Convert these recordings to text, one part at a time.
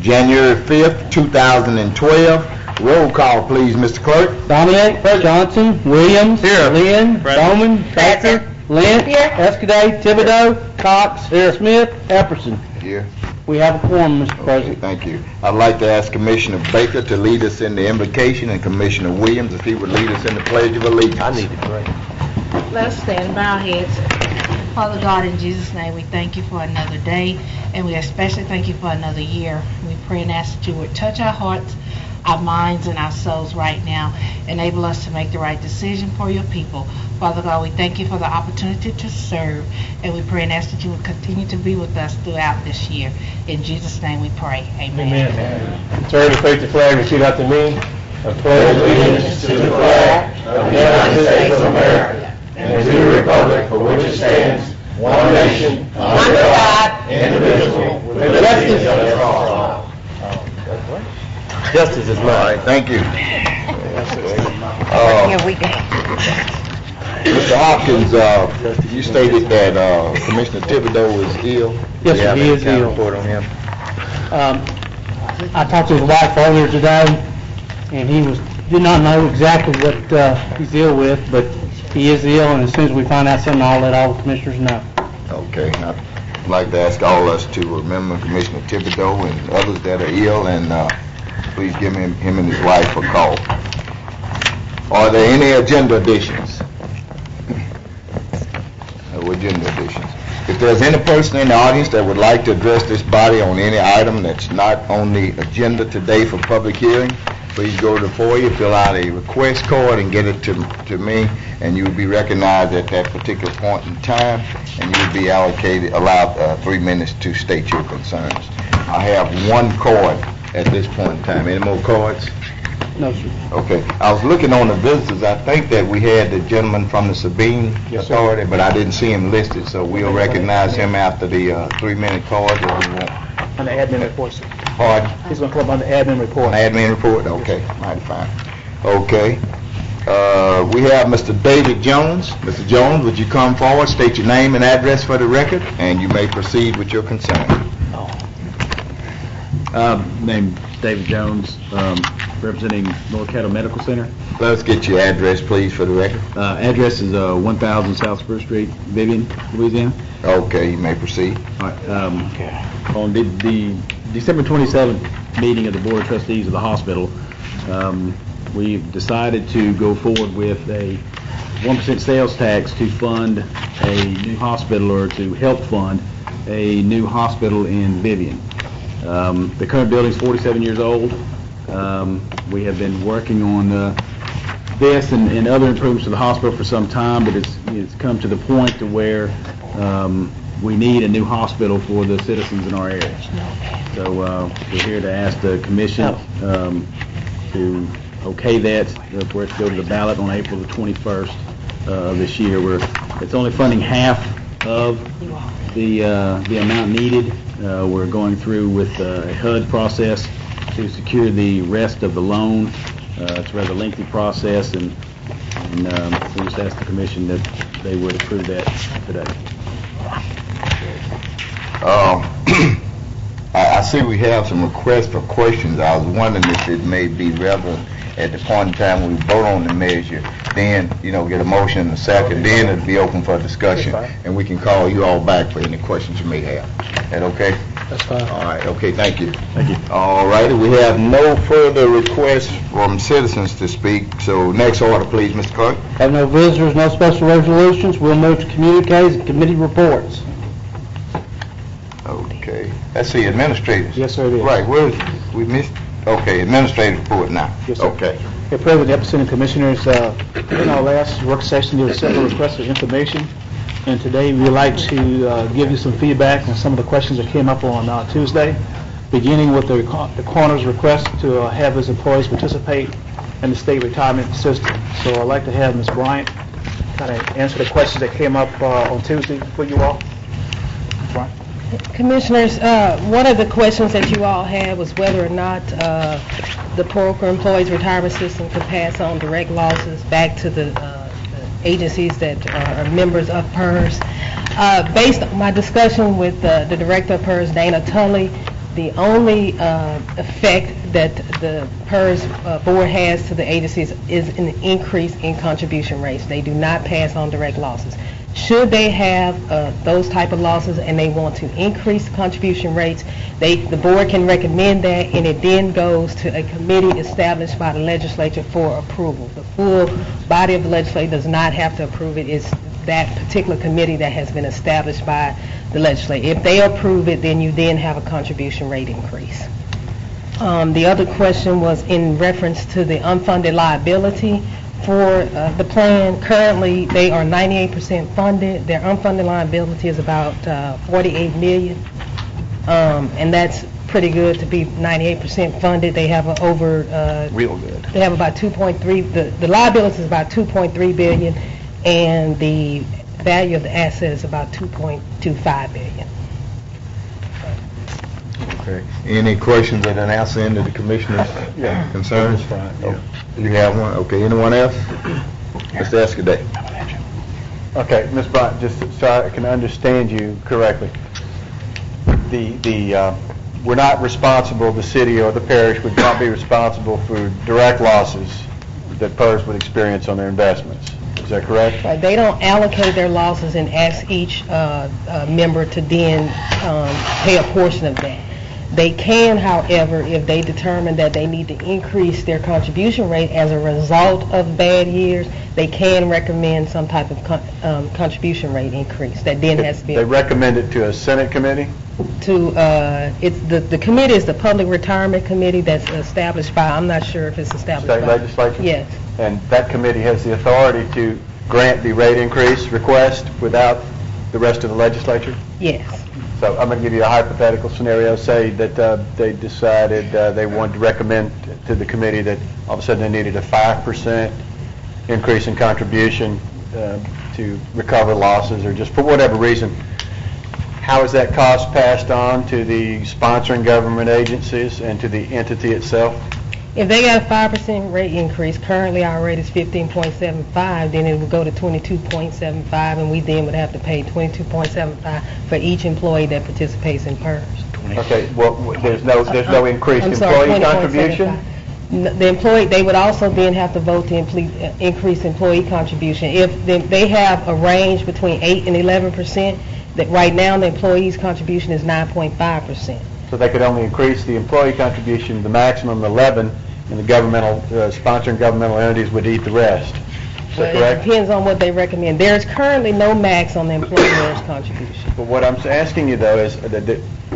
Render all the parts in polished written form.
January 5th, 2012. Roll call, please, Mr. Clerk. Dominic, Johnson, Williams, Here. Lynn, Bowman, Baker, Lynch, Escaday, Thibodeau, Cox, Smith, Epperson. Here. We have a quorum, Mr. Okay, President. thank you. I'd like to ask Commissioner Baker to lead us in the invocation, and Commissioner Williams if he would lead us in the Pledge of Allegiance. I need to pray. Let us stand and bow our heads. Father God, in Jesus' name, we thank you for another day, and we especially thank you for another year. We pray and ask that you would touch our hearts, our minds, and our souls right now. Enable us to make the right decision for your people. Father God, we thank you for the opportunity to serve, and we pray and ask that you would continue to be with us throughout this year. In Jesus' name we pray. Amen. Amen. Turn to face the flag and repeat after me. I pledge allegiance to the flag of the United States of America and to the republic for which it stands, one nation, under God, indivisible, with liberty and justice for all. Justice is mine. All right, thank you. Here we go. Mr. Hopkins, you stated that Commissioner Thibodeau is ill. Yes, sir, he is ill. Report on him. I talked to his wife earlier today, and he did not know exactly what he's ill with, but he is ill, and as soon as we find out something, I'll let all the commissioners know. Okay, I'd like to ask all of us to remember Commissioner Thibodeau and others that are ill, and please give him and his wife a call. Are there any agenda additions? No agenda additions. If there's any person in the audience that would like to address this body on any item that's not on the agenda today for public hearing, please go to the foyer, fill out a request card, and get it to me, and you will be recognized at that particular point in time, and you will be allowed 3 minutes to state your concerns. I have one card at this point in time. Any more cards? No, sir. Okay. I was looking on the visitors. I think that we had the gentleman from the Sabine Authority, but I didn't see him listed, so we'll recognize him after the 3-minute card if we want. On the admin report, sir. Pardon? He's going to come on the admin report. Admin report? Okay, mighty fine. Okay. We have Mr. David Jones. Mr. Jones, would you come forward, state your name and address for the record, and you may proceed with your concern. Name David Jones, representing North Caddo Medical Center. Let's get your address, please, for the record. Address is 1000 South Spruce Street, Vivian, Louisiana. Okay, you may proceed. All right. On the December 27th meeting of the Board of Trustees of the hospital, we've decided to go forward with a 1% sales tax to fund a new hospital, or to help fund a new hospital in Vivian. The current building is 47 years old. We have been working on this and other improvements to the hospital for some time, but it's come to the point to where we need a new hospital for the citizens in our area. So we're here to ask the commission to okay that for it to go to the ballot on April the 21st of this year. It's only funding half of the amount needed. We're going through with a HUD process to secure the rest of the loan. It's a rather lengthy process, and we just ask the commission that they would approve that today. I see we have some requests for questions. I was wondering if it may be relevant at the point in time when we vote on the measure, then, get a motion in a second, then it'll be open for discussion, and we can call you all back for any questions you may have. Is that okay? That's fine. All right, okay, thank you. Thank you. All righty, we have no further requests from citizens to speak, so next order, please, Mr. Clerk. Have no visitors, no special resolutions. We'll move to communiques and committee reports. Okay, that's the administrators. Yes, sir, it is. Right, we missed, okay, administrative report now. Yes, sir. Okay. Hey, President, Epperson, Commissioners, in our last work session, there were several requests for information, and today we'd like to give you some feedback on some of the questions that came up on Tuesday, beginning with the coroner's request to have his employees participate in the state retirement system. So I'd like to have Ms. Bryant kind of answer the questions that came up on Tuesday for you all. Ms. Bryant. Commissioners, one of the questions that you all had was whether or not the Proker Employees Retirement System could pass on direct losses back to the agencies that are members of PERS. Based on my discussion with the director of PERS, Dana Tully, The only effect that the PERS board has to the agencies is an increase in contribution rates. They do not pass on direct losses. Should they have those type of losses and they want to increase contribution rates, the board can recommend that, and it then goes to a committee established by the legislature for approval. The full body of the legislature does not have to approve it. It's that particular committee that has been established by the legislature. If they approve it, then you then have a contribution rate increase. The other question was in reference to the unfunded liability for the plan. Currently, they are 98% funded. Their unfunded liability is about $48 million, and that's pretty good to be 98% funded. They have Real good. They have about 2.3. The liability is about 2.3 billion, and the value of the asset is about 2.25 billion. Okay. Any questions that an answer into the commissioner's concerns? Oh, you have one? Okay. Anyone else? Mr. Escaday. Okay, Ms. Bryant, just so I can understand you correctly, we're not responsible, the city or the parish would not be responsible for direct losses that PERS would experience on their investments. Is that correct? Right. They don't allocate their losses and ask each member to then pay a portion of that. They can, however, if they determine that they need to increase their contribution rate as a result of bad years, they can recommend some type of contribution rate increase that then has to be. They recommend it to a Senate committee? It's the committee is the Public Retirement Committee that's established by, I'm not sure if it's established State by. legislature? Yes. And that committee has the authority to grant the rate increase request without the rest of the legislature? Yes. So I'm going to give you a hypothetical scenario. Say that they decided they wanted to recommend to the committee that all of a sudden they needed a 5% increase in contribution to recover losses, or just for whatever reason. How is that cost passed on to the sponsoring government agencies and to the entity itself? If they got a 5% rate increase, currently our rate is 15.75, then it would go to 22.75, and we then would have to pay 22.75 for each employee that participates in PERS. Okay, well, there's no increased I'm sorry, employee contribution? The employee, they would also then have to vote to increase employee contribution. If they have a range between 8 and 11%, that right now the employee's contribution is 9.5%. So they could only increase the employee contribution, the maximum 11, and the governmental, sponsoring governmental entities would eat the rest. Is that correct? It depends on what they recommend. There is currently no max on the employer's contribution. But what I'm asking you, though, is that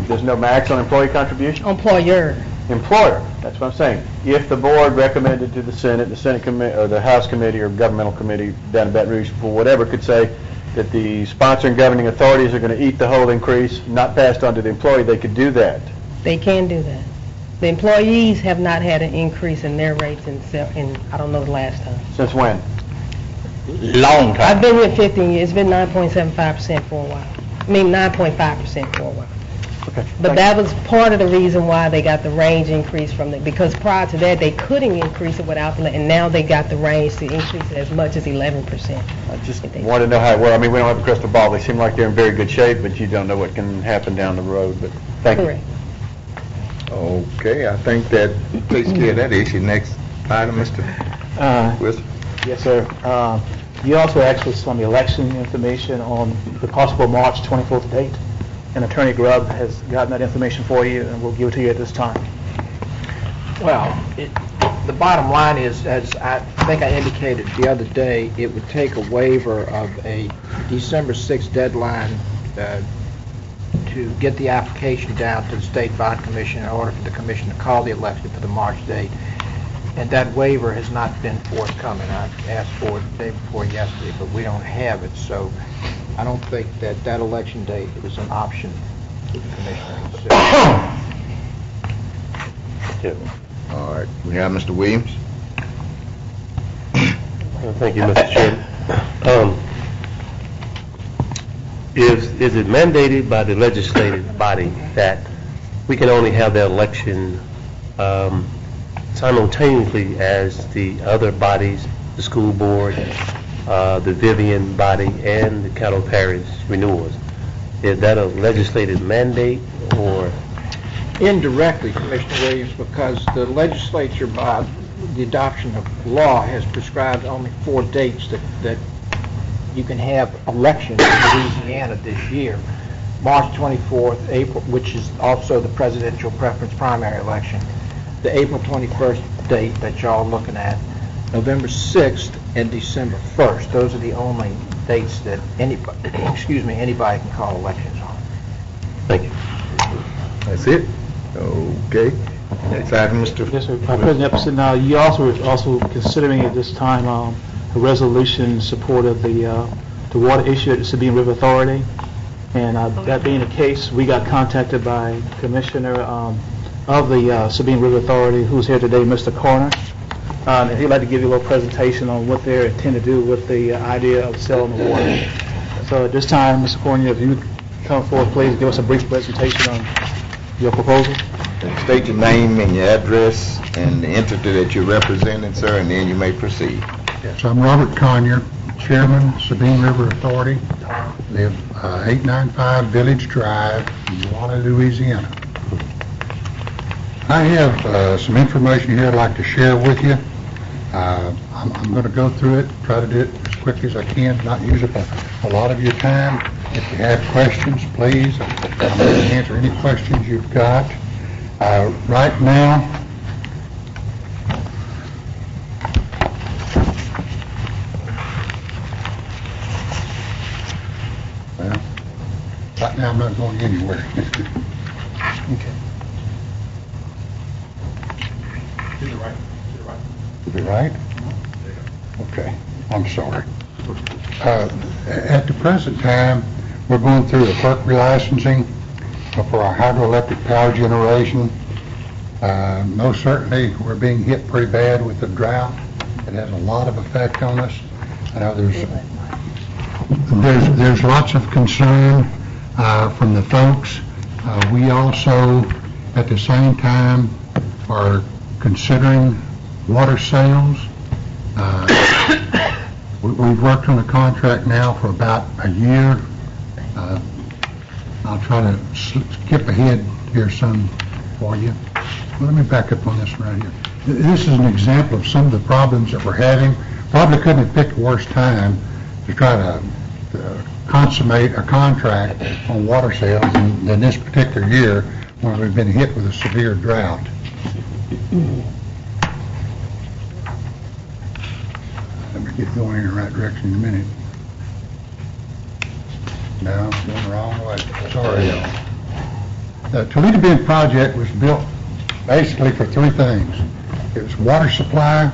there's no max on employee contribution? Employer. Employer, that's what I'm saying. If the board recommended to the Senate committee, or the House committee, or governmental committee down in Baton Rouge, for whatever, could say that the sponsoring governing authorities are going to eat the whole increase, not passed on to the employee, they could do that. They can do that. The employees have not had an increase in their rates in I don't know the last time. Since when? Long time. I've been here 15 years. It's been 9.75% for a while. I mean 9.5% for a while. Okay. But that was part of the reason why they got the range increase from it, because prior to that they couldn't increase it without the, and now they got the range to increase it as much as 11%. I just want to know how it works. I mean, we don't have a crystal ball. They seem like they're in very good shape, but you don't know what can happen down the road. But thank you. Correct. Okay, I think that takes care of that issue. Next item, Mr. Wilson. Yes, sir. You also asked for some election information on the possible March 24th date, and Attorney Grubb has gotten that information for you, and we'll give it to you at this time. Well, the bottom line is, as I think I indicated the other day, it would take a waiver of a December 6th deadline to get the application down to the State Bond Commission in order for the Commission to call the election for the March date. And that waiver has not been forthcoming. I asked for it the day before yesterday, but we don't have it. So I don't think that that election date is an option for the Commission to consider. All right, we have Mr. Williams. Thank you, Mr. Chairman. Is it mandated by the legislative body that we can only have the election simultaneously as the other bodies, the school board, the Vivian body, and the Caddo Parish renewals? Is that a legislative mandate, or Indirectly, Commissioner Williams, because the legislature, by the adoption of law, has prescribed only 4 dates that you can have elections in Louisiana this year. March 24th, April, which is also the presidential preference primary election, the April 21st date that y'all are looking at, November 6th, and December 1st. Those are the only dates that anybody, anybody can call elections on. Thank you. That's it? Okay. Next item, Mr. Yes, sir. President Epson, you also considering at this time a resolution in support of the water issue at the Sabine River Authority. And that being the case, we got contacted by Commissioner of the Sabine River Authority, who's here today, Mr. Corner. And he'd like to give you a little presentation on what they intend to do with the idea of selling the water. So at this time, Mr. Corner, if you come forward, please give us a brief presentation on your proposal. State your name and your address and the entity that you're representing, sir, and then you may proceed. Yes, I'm Robert Conyer, Chairman, Sabine River Authority, live 895 Village Drive, Uwalla, Louisiana. I have some information here I'd like to share with you. I'm going to go through it, try to do it as quickly as I can, not use up a lot of your time. If you have questions, please, I'm going to answer any questions you've got. Right now, I'm not going anywhere. Okay. To the right. To the right? Okay, I'm sorry. At the present time, we're going through the FERC relicensing for our hydroelectric power generation. Most certainly, we're being hit pretty bad with the drought. It has a lot of effect on us. I know there's lots of concern from the folks. We also, at the same time, are considering water sales. We've worked on a contract now for about a year. I'll try to skip ahead here some for you. Let me back up on this right here. This is an example of some of the problems that we're having. Probably couldn't have picked a worse time to try to consummate a contract on water sales than this particular year when we've been hit with a severe drought. Let me get going in the right direction in a minute. No, I'm going the wrong way. Sorry, y'all. The Toledo Bend project was built basically for 3 things. It was water supply,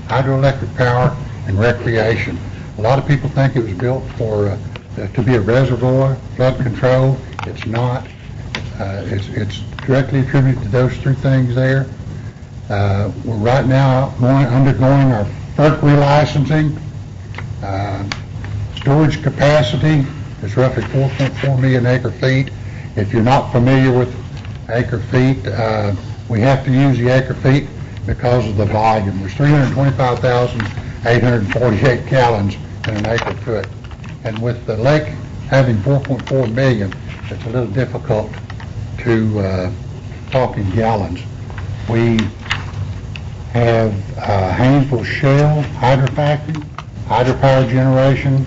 hydroelectric power, and recreation. A lot of people think it was built for to be a reservoir, flood control. It's not. It's directly attributed to those 3 things there. We're right now undergoing our FERC relicensing. Storage capacity is roughly 4.4 million acre feet. If you're not familiar with acre feet, we have to use the acre feet because of the volume. There's 325,848 gallons in an acre foot. And with the lake having 4.4 million, it's a little difficult to talk in gallons. We have Haynesville Shell hydrofactory, hydropower generation,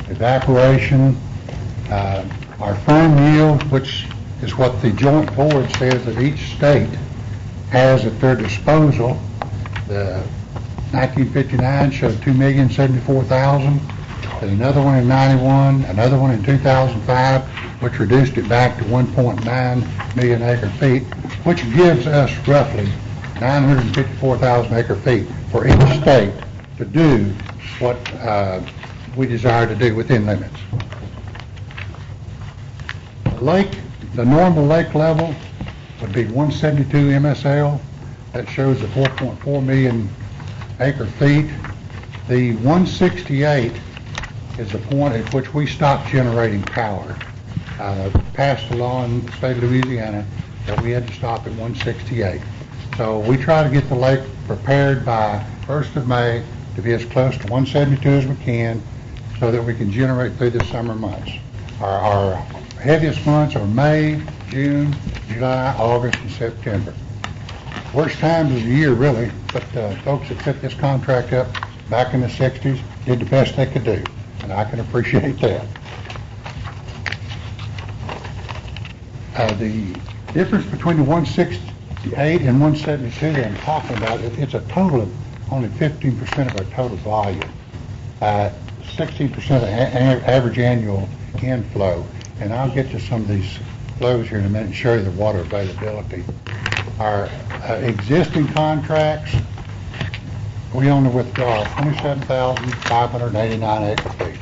evaporation, our firm yield, which is what the joint board says that each state has at their disposal. The 1959 showed 2,074,000, and another one in 91, another one in 2005, which reduced it back to 1.9 million acre feet, which gives us roughly 954,000 acre feet for each state to do what we desire to do within limits. The normal lake level would be 172 MSL. That shows the 4.4 million acre feet. The 168 is the point at which we stop generating power. Passed a law in the state of Louisiana that we had to stop at 168. So we try to get the lake prepared by 1st of May to be as close to 172 as we can so that we can generate through the summer months. Our heaviest months are May, June, July, August, and September. Worst times of the year, really, but folks that set this contract up back in the 60s did the best they could do, and I can appreciate that. The difference between the 168 and 172 that I'm talking about, it's a total of only 15% of our total volume. 16% of average annual inflow, and I'll get to some of these flows here in a minute and show you the water availability. Our existing contracts, we only withdraw 27,589 acre feet.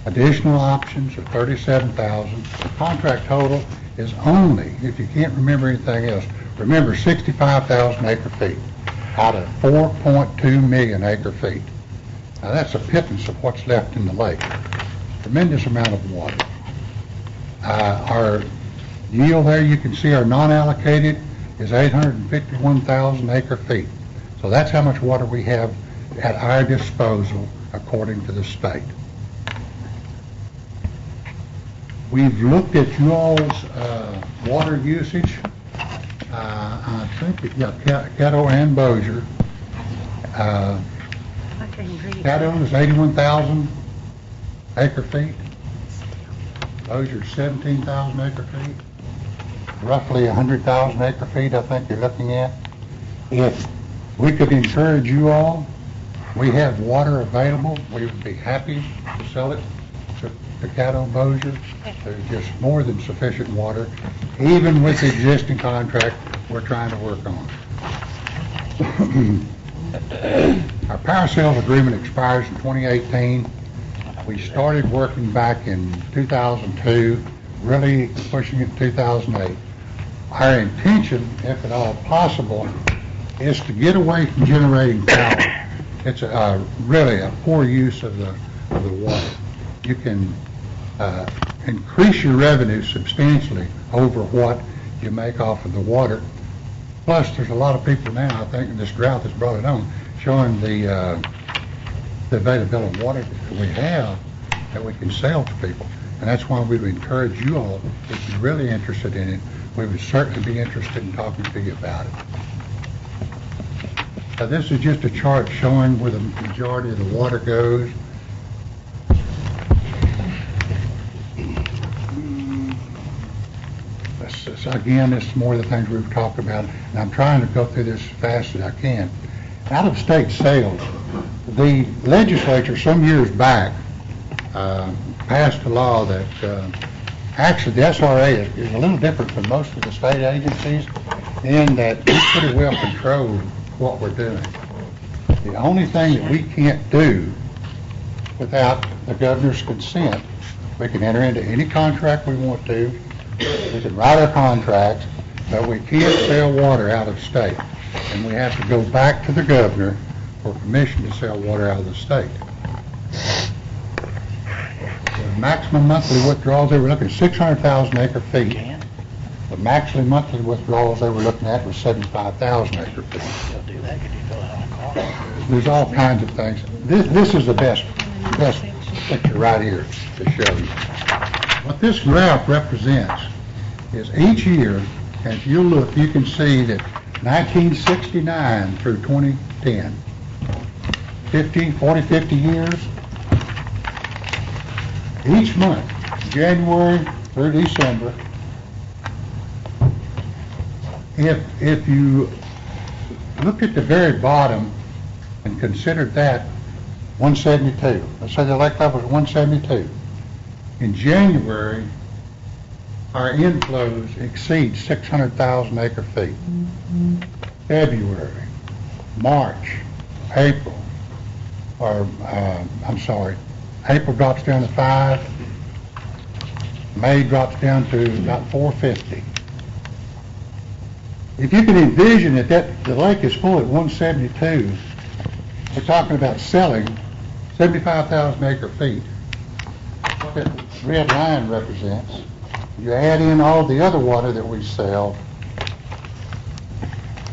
Additional options are 37,000. The contract total is only, if you can't remember anything else, remember 65,000 acre feet out of 4.2 million acre feet. Now that's a pittance of what's left in the lake. Tremendous amount of water. Our yield there, you can see our non-allocated is 851,000 acre feet. So that's how much water we have at our disposal according to the state. We've looked at you all's water usage. I think, Caddo and Bossier. Caddo is 81,000 acre feet. Bossier 17,000 acre feet. Roughly 100,000 acre feet, I think you're looking at. If we could encourage you all, we have water available. We would be happy to sell it to Caddo and Bossier. There's just more than sufficient water, even with the existing contract we're trying to work on. Our power sales agreement expires in 2018. We started working back in 2002, really pushing it in 2008. Our intention, if at all possible, is to get away from generating power. It's really a poor use of the water. You can increase your revenue substantially over what you make off of the water. Plus, there's a lot of people now, I think, this drought has brought it on, showing the availability of water that we have that we can sell to people. And that's why we would encourage you all, if you're really interested in it, we would certainly be interested in talking to you about it. This is just a chart showing where the majority of the water goes. Again, this is more of the things we've talked about, and I'm trying to go through this as fast as I can. Out-of-state sales. The legislature some years back passed a law that actually the SRA is a little different from most of the state agencies in that we pretty well control what we're doing. The only thing that we can't do without the governor's consent, we can enter into any contract we want to, we can write our contracts, but we can't sell water out of state. And we have to go back to the governor for permission to sell water out of the state. The maximum monthly withdrawals, they were looking at 600,000 acre feet. The maximum monthly withdrawals they were looking at was 75,000 acre feet. There's all kinds of things. This is the best picture right here to show you. What this graph represents is each year, as you look, you can see that 1969 through 2010, 40, 50 years, each month, January through December, if you look at the very bottom and consider that 172, let's say the lake level is 172. In January, our inflows exceed 600,000 acre feet. February, March, April, April drops down to 5, May drops down to about 450. If you can envision that the lake is full at 172, we're talking about selling 75,000 acre feet. What that red line represents, you add in all the other water that we sell,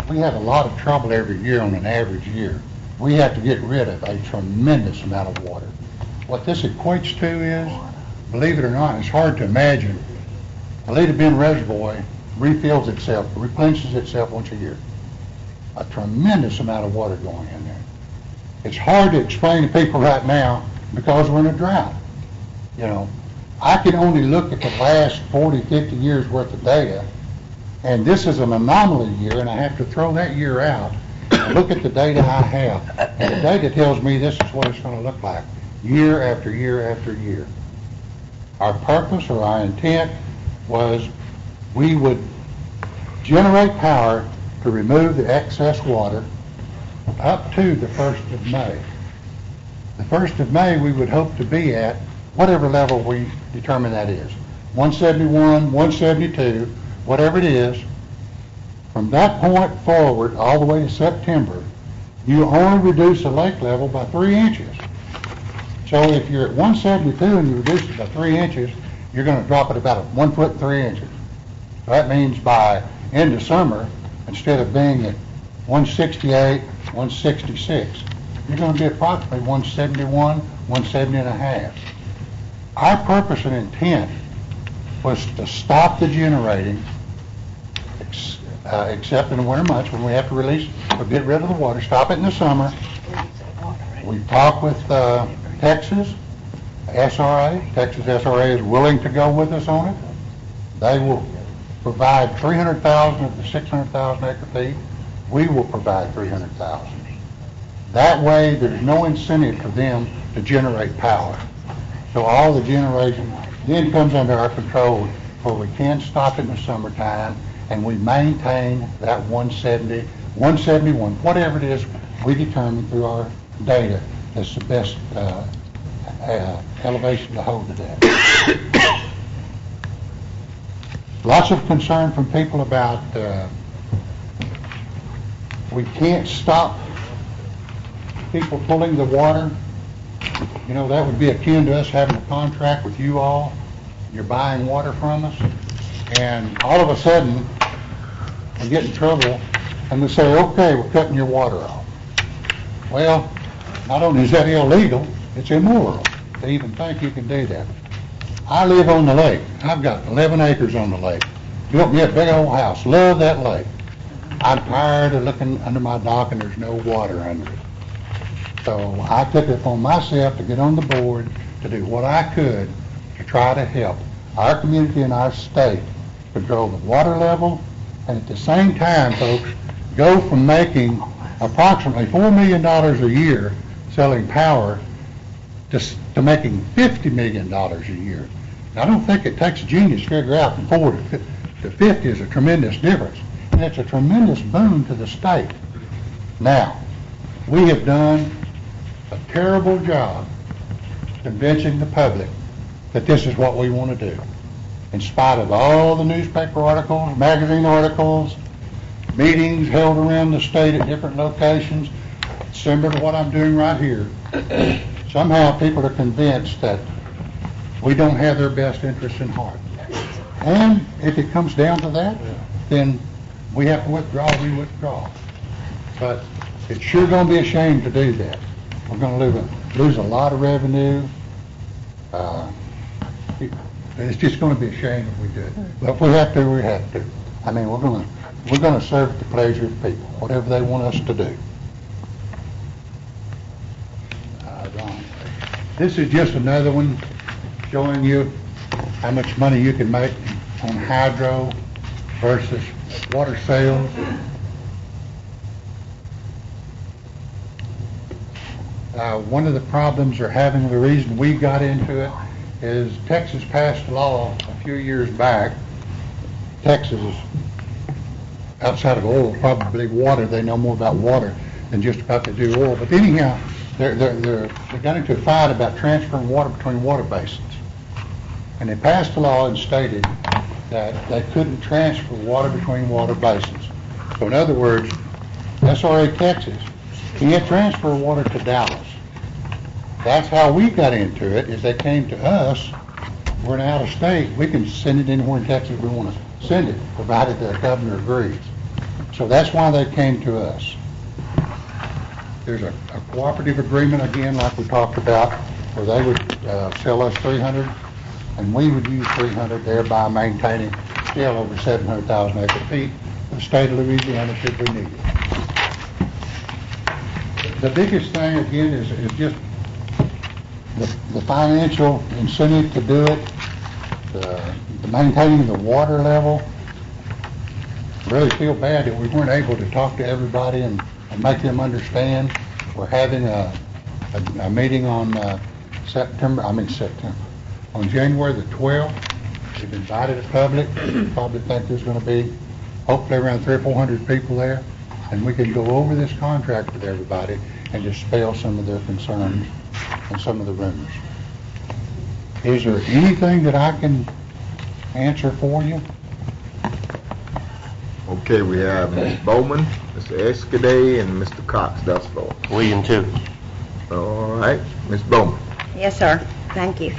we have a lot of trouble every year on an average year. We have to get rid of a tremendous amount of water. What this equates to is, believe it or not, it's hard to imagine the Leda Bend Reservoir refills itself, replenishes itself once a year. A tremendous amount of water going in there. It's hard to explain to people right now because we're in a drought. You know, I can only look at the last 40, 50 years worth of data, and this is an anomaly year, and I have to throw that year out and look at the data I have. And the data tells me this is what it's going to look like year after year after year. Our purpose or our intent was we would generate power to remove the excess water up to the 1st of May. The 1st of May we would hope to be at whatever level we determine that is. 171, 172, whatever it is. From that point forward, all the way to September, you only reduce the lake level by 3 inches. So if you're at 172 and you reduce it by 3 inches, you're going to drop it about 1 foot 3 inches. That means by end of summer, instead of being at 168, 166, you're going to be approximately 171, 170 and a half. Our purpose and intent was to stop the generating, except in the winter months when we have to release or get rid of the water, stop it in the summer. We talked with Texas SRA. Texas SRA is willing to go with us on it. They will provide 300,000 of the 600,000 acre feet. We will provide 300,000. That way, there's no incentive for them to generate power. So all the generation then comes under our control where we can stop it in the summertime and we maintain that 170, 171, whatever it is we determine through our data that's the best elevation to hold it at. Lots of concern from people about we can't stop people pulling the water. You know, that would be akin to us having a contract with you all. You're buying water from us, and all of a sudden we get in trouble and we say, okay, we're cutting your water off. Well, not only is that illegal, it's immoral to even think you can do that. I live on the lake. I've got 11 acres on the lake. Built me a big old house. Love that lake. I'm tired of looking under my dock and there's no water under it. So I took it upon myself to get on the board to do what I could to try to help our community and our state control the water level, and at the same time, folks, go from making approximately $4 million a year selling power to making $50 million a year. Now, I don't think it takes a genius to figure out from 4 to 50 is a tremendous difference, and it's a tremendous boon to the state. Now, we have done a terrible job convincing the public that this is what we want to do. In spite of all the newspaper articles, magazine articles, meetings held around the state at different locations, similar to what I'm doing right here, somehow people are convinced that we don't have their best interests in heart. And if it comes down to that, then we have to withdraw, we withdraw. But it's sure going to be a shame to do that. We're going to lose a lot of revenue. It's just going to be a shame if we do it. But if we have to, we have to. I mean, we're going to serve at the pleasure of people, whatever they want us to do. This is just another one showing you how much money you can make on hydro versus water sales. One of the problems they're having, the reason we got into it, is Texas passed a law a few years back. Texas is, outside of oil, probably water. They know more about water than just about they do oil. But anyhow, they got into a fight about transferring water between water basins. And they passed a law and stated that they couldn't transfer water between water basins. So in other words, SRA Texas can't transfer water to Dallas. That's how we got into it, is they came to us. We're an out of state. We can send it anywhere in Texas we want to send it, provided the governor agrees. So that's why they came to us. There's a cooperative agreement, again, like we talked about, where they would sell us 300 and we would use 300, thereby maintaining still over 700,000 acre feet of the state of Louisiana should we need it. The biggest thing, again, is just the financial incentive to do it, the maintaining the water level. Really feel bad that we weren't able to talk to everybody and make them understand. We're having a meeting on on January the 12th. We've invited the public. Probably think there's going to be hopefully around 300 or 400 people there, and we can go over this contract with everybody and dispel some of their concerns and some of the rumors. Is there anything that I can answer for you? Okay, we have Ms. Bowman, Mr. Escaday, and Mr. Cox thus far. William, too. All right, Ms. Bowman. Yes, sir. Thank you.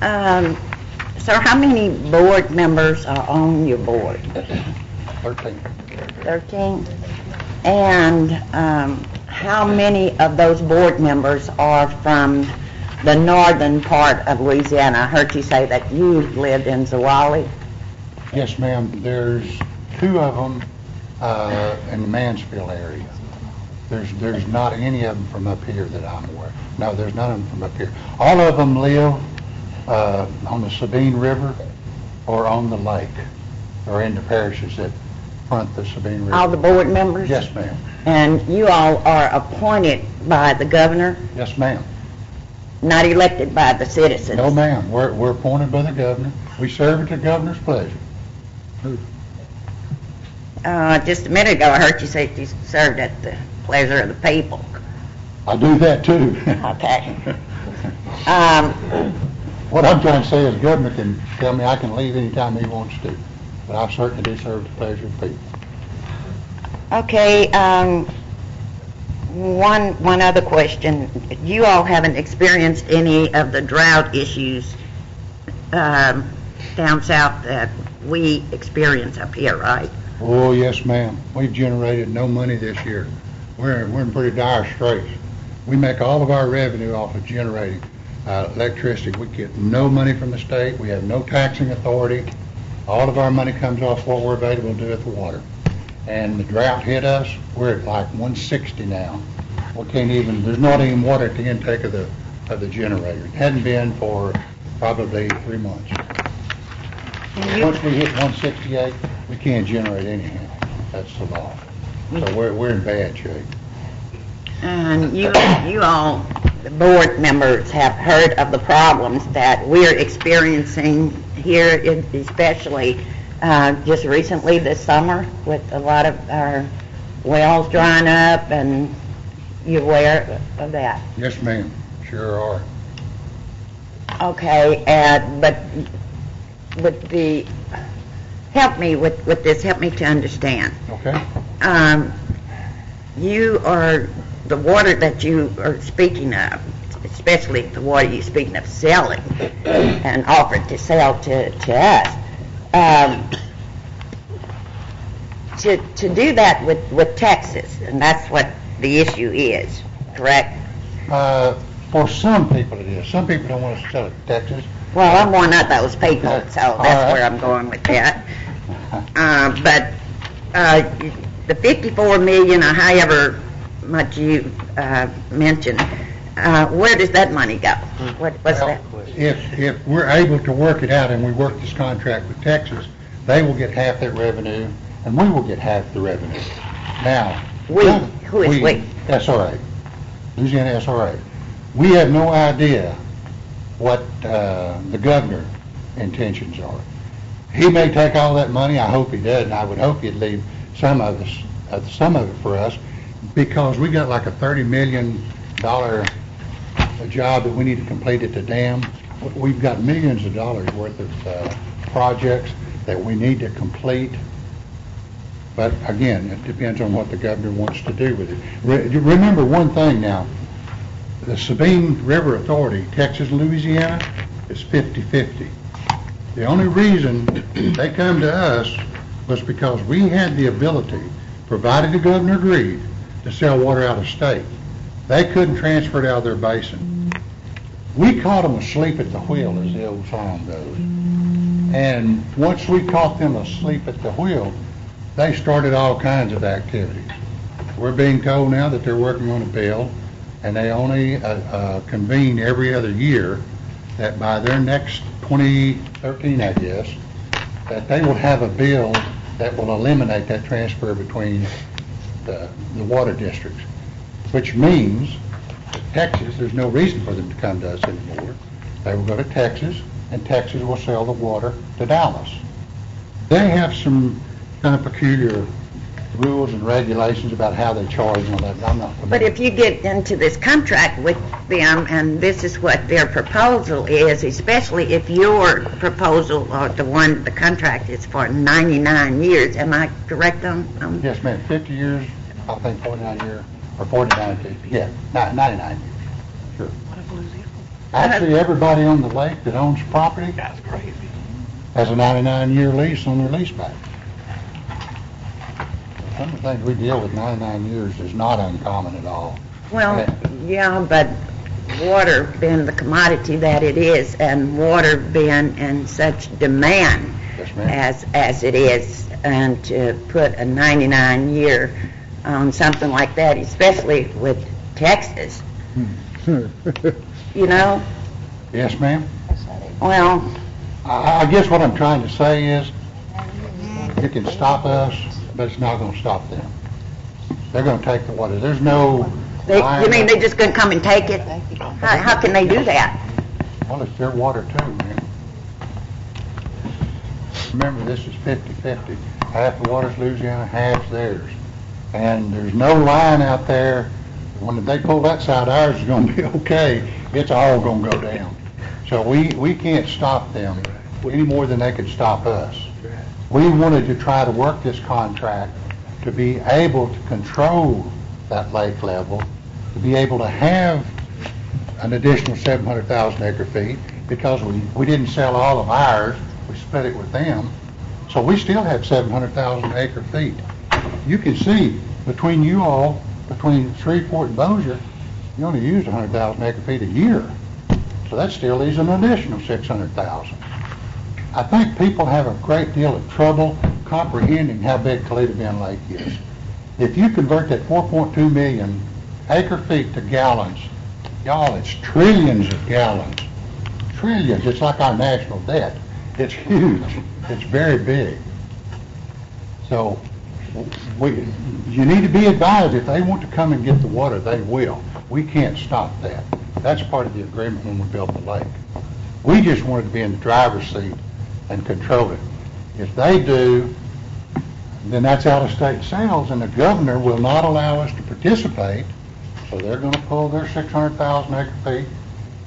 Sir, how many board members are on your board? 13. 13? And how many of those board members are from the northern part of Louisiana? I heard you say that you lived in Zwolle. Yes, ma'am. There's 2 of them in the Mansfield area. There's not any of them from up here that I'm aware. No, there's none of them from up here. All of them live on the Sabine River or on the lake, or in the parishes that front the Sabine River. All the board members? Yes, ma'am. And you all are appointed by the governor, Yes, ma'am. not elected by the citizens? No, ma'am. We're appointed by the governor. We serve at the governor's pleasure. Just a minute ago, I heard you say you served at the pleasure of the people. I do that too. Okay. What I'm trying to say is the governor can tell me I can leave anytime he wants to, but I certainly do serve at the pleasure of the people. Okay, one other question. You all haven't experienced any of the drought issues down south that we experience up here, right? Oh, yes, ma'am. We've generated no money this year. We're in pretty dire straits. We make all of our revenue off of generating electricity. We get no money from the state. We have no taxing authority. All of our money comes off what we're available to do with the water. And the drought hit us. We're at like 160 now. We can't even, there's not even water at the intake of the generator. It hadn't been for probably 3 months. Once we hit 168, we can't generate anything. That's the law. So we're in bad shape. And you all, the board members, have heard of the problems that we're experiencing here, especially just recently this summer, with a lot of our wells drying up, and you're aware of that? Yes, ma'am. Sure are. Okay, but with the, help me with this, help me to understand. Okay. You are, the water that you are speaking of, especially the water you're speaking of selling and offered to sell to us, to do that with Texas, and that's what the issue is, correct? For some people it is. Some people don't want us to sell it to Texas. Well, I'm one of those people, so that's where I'm going with that. But the 54 million, or however much you mentioned, where does that money go? What's that? If we're able to work it out and we work this contract with Texas, they will get half that revenue, and we will get half the revenue. Now, Who is we? SRA, Louisiana SRA. We have no idea what the governor intentions are. He may take all that money. I hope he does, and I would hope he'd leave some of it for us, because we got like a $30 million job that we need to complete at the dam. We've got millions of dollars worth of projects that we need to complete. But again, it depends on what the governor wants to do with it. Remember one thing now. The Sabine River Authority, Texas and Louisiana, is 50-50. The only reason they come to us was because we had the ability, provided the governor agreed, to sell water out of state. They couldn't transfer it out of their basin. We caught them asleep at the wheel, as the old song goes. And once we caught them asleep at the wheel, they started all kinds of activities. We're being told now that they're working on a bill, and they only convene every other year, that by their next 2013, I guess, that they will have a bill that will eliminate that transfer between the water districts, which means that Texas, there's no reason for them to come to us anymore. They will go to Texas, and Texas will sell the water to Dallas. They have some kind of peculiar rules and regulations about how they charge and all that. I'm not familiar. But if you get into this contract with them, and this is what their proposal is, especially if your proposal, or the contract is for 99 years, am I correct on? Yes, ma'am, 50 years, I think 49 years, or 49, 50, yeah, 99 years, sure. Actually, everybody on the lake that owns property has a 99-year lease on their lease back. Some of the things we deal with, 99 years is not uncommon at all. Well, yeah, but water being the commodity that it is, and water being in such demand as it is, and to put a 99-year on something like that, especially with Texas, you know? Yes, ma'am. Well, I guess what I'm trying to say is, you can stop us, but it's not going to stop them. They're going to take the water. There's no... you mean they're just going to come and take it? How can they do that? Well, it's their water too, man. Remember, this is 50-50. Half the water's Louisiana, half's theirs. And there's no line out there. When they pull that side, ours is going to be okay. It's all going to go down. So we can't stop them any more than they could stop us. We wanted to try to work this contract to be able to control that lake level, to be able to have an additional 700,000 acre feet, because we didn't sell all of ours, we split it with them. So we still have 700,000 acre feet. You can see between you all, between Shreveport and Bossier, you only used 100,000 acre feet a year. So that still leaves an additional 600,000. I think people have a great deal of trouble comprehending how big Toledo Bend Lake is. If you convert that 4.2 million acre feet to gallons, y'all, it's trillions of gallons. Trillions. It's like our national debt. It's huge. It's very big. So you need to be advised, if they want to come and get the water, they will. We can't stop that. That's part of the agreement when we built the lake. We just wanted to be in the driver's seat and control it. If they do, then that's out-of-state sales, and the governor will not allow us to participate, so they're going to pull their 600,000 acre feet.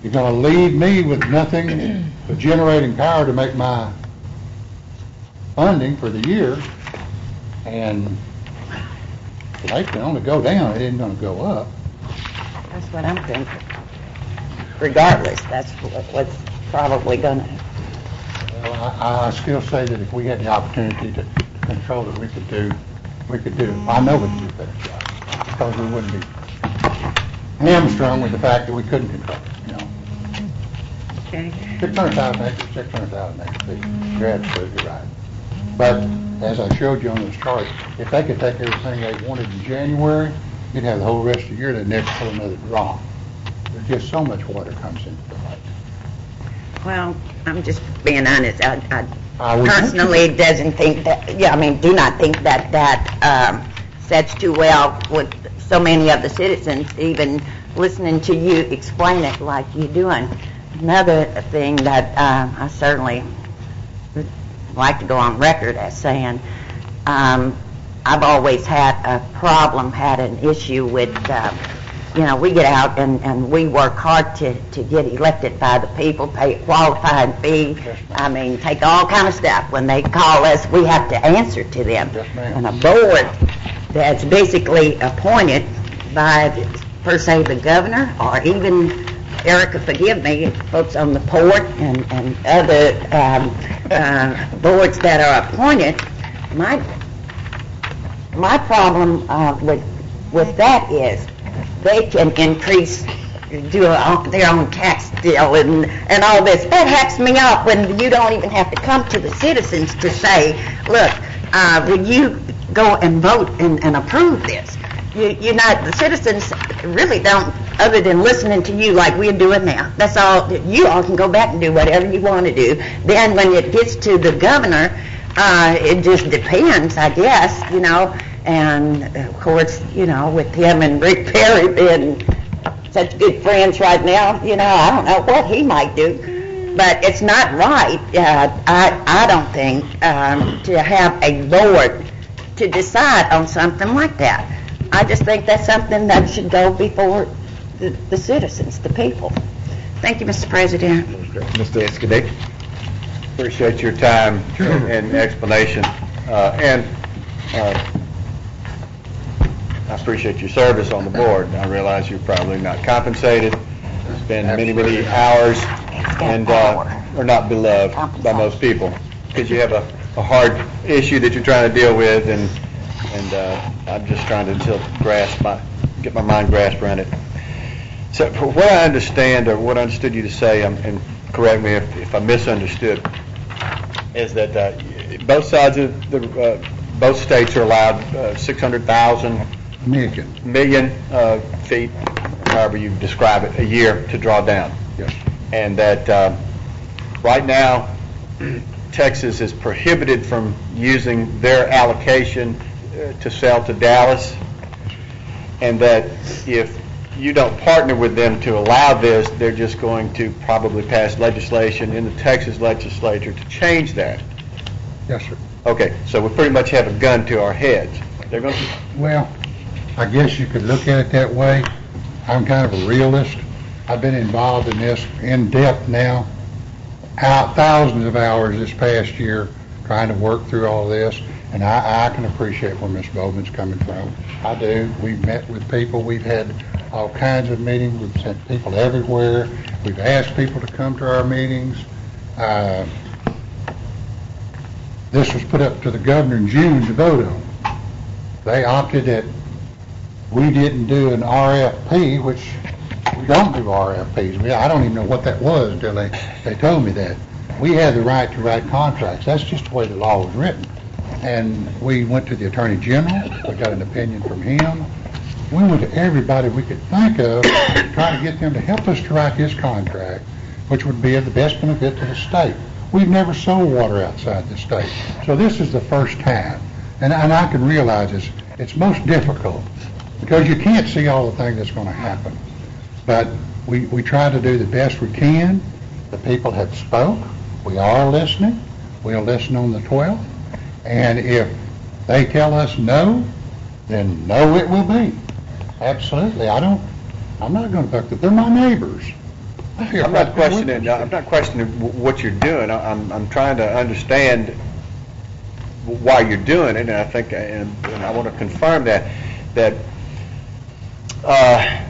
You're going to leave me with nothing but generating power to make my funding for the year, and the lake can only go down, it isn't going to go up. that's what I'm thinking. Regardless, that's what's probably going to... Well, I still say that if we had the opportunity to control it, we could do it. I know we could do a better job, because we wouldn't be hamstrung with the fact that we couldn't control it, you know. Okay. 600,000 acres, 600,000 acre feet. You're absolutely right. But as I showed you on this chart, if they could take everything they wanted in January, you'd have the whole rest of the year, they'd never pull another drop. There's just so much water comes into the lake. Well, I'm just being honest. I personally doesn't think that, do not think that sets too well with so many of the citizens, even listening to you explain it like you're doing. Another thing that I certainly would like to go on record as saying, I've always had an issue with, we get out and we work hard to get elected by the people, pay a qualifying fee, take all kind of stuff. When they call us, we have to answer to them. Yes, ma'am. And a board that's basically appointed by, per se, the governor, or even, Erica, forgive me, folks on the port and other boards that are appointed, my problem with that is they can increase do their own tax deal and all this. That hacks me up when you don't even have to come to the citizens to say, look, will you go and vote and approve this? You're not, the citizens really don't, other than listening to you like we're doing now. That's all. You all can go back and do whatever you want to do. Then when it gets to the governor, it just depends, I guess, you know. And of course, you know, with him and Rick Perry being such good friends right now, you know, I don't know what he might do. But it's not right, I don't think, to have a board to decide on something like that. I just think that's something that should go before the citizens, the people. Thank you, Mr. President. Mr. Escudero? Appreciate your time and explanation. And I appreciate your service on the board. I realize you're probably not compensated, spend many hours, and are not beloved by most people because you have a hard issue that you're trying to deal with, and I'm just trying to get my mind grasped around it. So, for what I understand, or what I understood you to say, and correct me if I misunderstood, is that both sides of both states are allowed 600,000 million feet, however you describe it, a year to draw down. Yes. And that right now, Texas is prohibited from using their allocation to sell to Dallas, and that if you don't partner with them to allow this, they're just going to probably pass legislation in the Texas legislature to change that. Yes, sir. Okay, so we pretty much have a gun to our heads. They're going to... Well, I guess you could look at it that way. I'm kind of a realist. I've been involved in this in depth now, thousands of hours this past year trying to work through all this, and I can appreciate where Ms. Bowman's coming from. I do. We've met with people. We've had all kinds of meetings. We've sent people everywhere. We've asked people to come to our meetings. This was put up to the governor in June to vote on. They opted that we didn't do an RFP, which we don't do RFPs. I don't even know what that was until they told me that. We had the right to write contracts. That's just the way the law was written. And we went to the Attorney General. We got an opinion from him. We went to everybody we could think of to try to get them to help us to write this contract, which would be of the best benefit to the state. We've never sold water outside the state. So this is the first time. And I can realize it's most difficult because you can't see all the things that's going to happen. But we try to do the best we can. The people have spoke. We are listening. We'll listen on the 12th. And if they tell us no, then no it will be. Absolutely. I'm not going to vote that. They're my neighbors. I'm not questioning what you're doing. I'm trying to understand why you're doing it, and I think, and I want to confirm that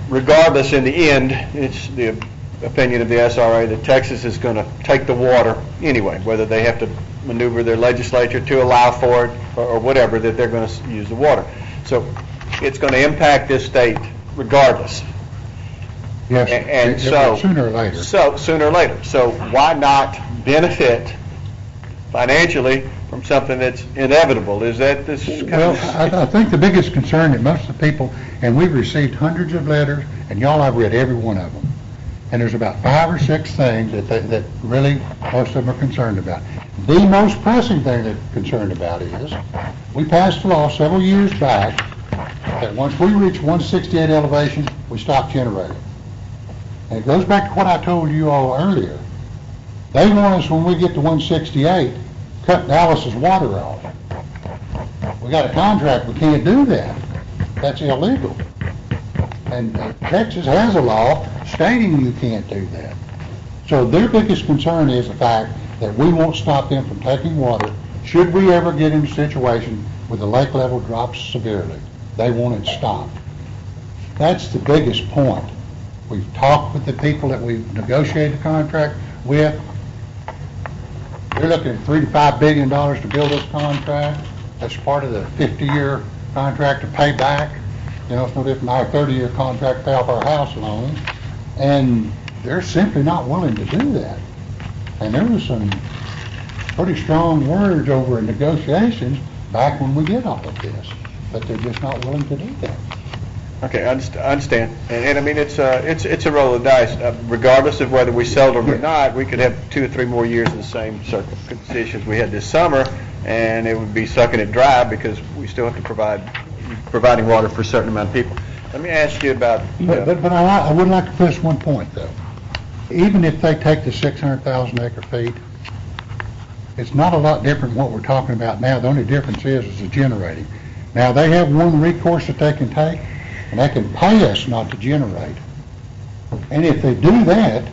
regardless, in the end, it's the opinion of the SRA that Texas is going to take the water anyway, whether they have to maneuver their legislature to allow for it or whatever, that they're going to use the water. So it's going to impact this state regardless. Yes, and so sooner or later. So sooner or later. So why not benefit financially from something that's inevitable? Is that this kind Well, I think the biggest concern that most of the people, and we've received hundreds of letters, and y'all, I've read every one of them. And there's about 5 or 6 things that really most of them are concerned about. The most pressing thing they're concerned about is we passed a law several years back that once we reach 168 elevation, we stop generating. And it goes back to what I told you all earlier. They want us, when we get to 168, cut Dallas's water off. We got a contract, we can't do that. That's illegal. And Texas has a law stating you can't do that. So their biggest concern is the fact that we won't stop them from taking water should we ever get in a situation where the lake level drops severely. They want it stopped. That's the biggest point. We've talked with the people that we've negotiated the contract with. They're looking at $3 to $5 billion to build this contract. That's part of the 50-year contract to pay back. You know, it's no different than our 30-year contract to pay off our house loan. And they're simply not willing to do that. And there was some pretty strong words over in negotiations back when we did all of this, but they're just not willing to do that. Okay, I understand. And I mean, it's a roll of the dice. Regardless of whether we sell it or not, we could have 2 or 3 more years in the same conditions we had this summer, and it would be sucking it dry because we still have to providing water for a certain amount of people. Let me ask you about... But I would like to push one point, though. Even if they take the 600,000 acre feet, it's not a lot different than what we're talking about now. The only difference is the generating. Now, they have one recourse that they can take, and they can pay us not to generate. And if they do that,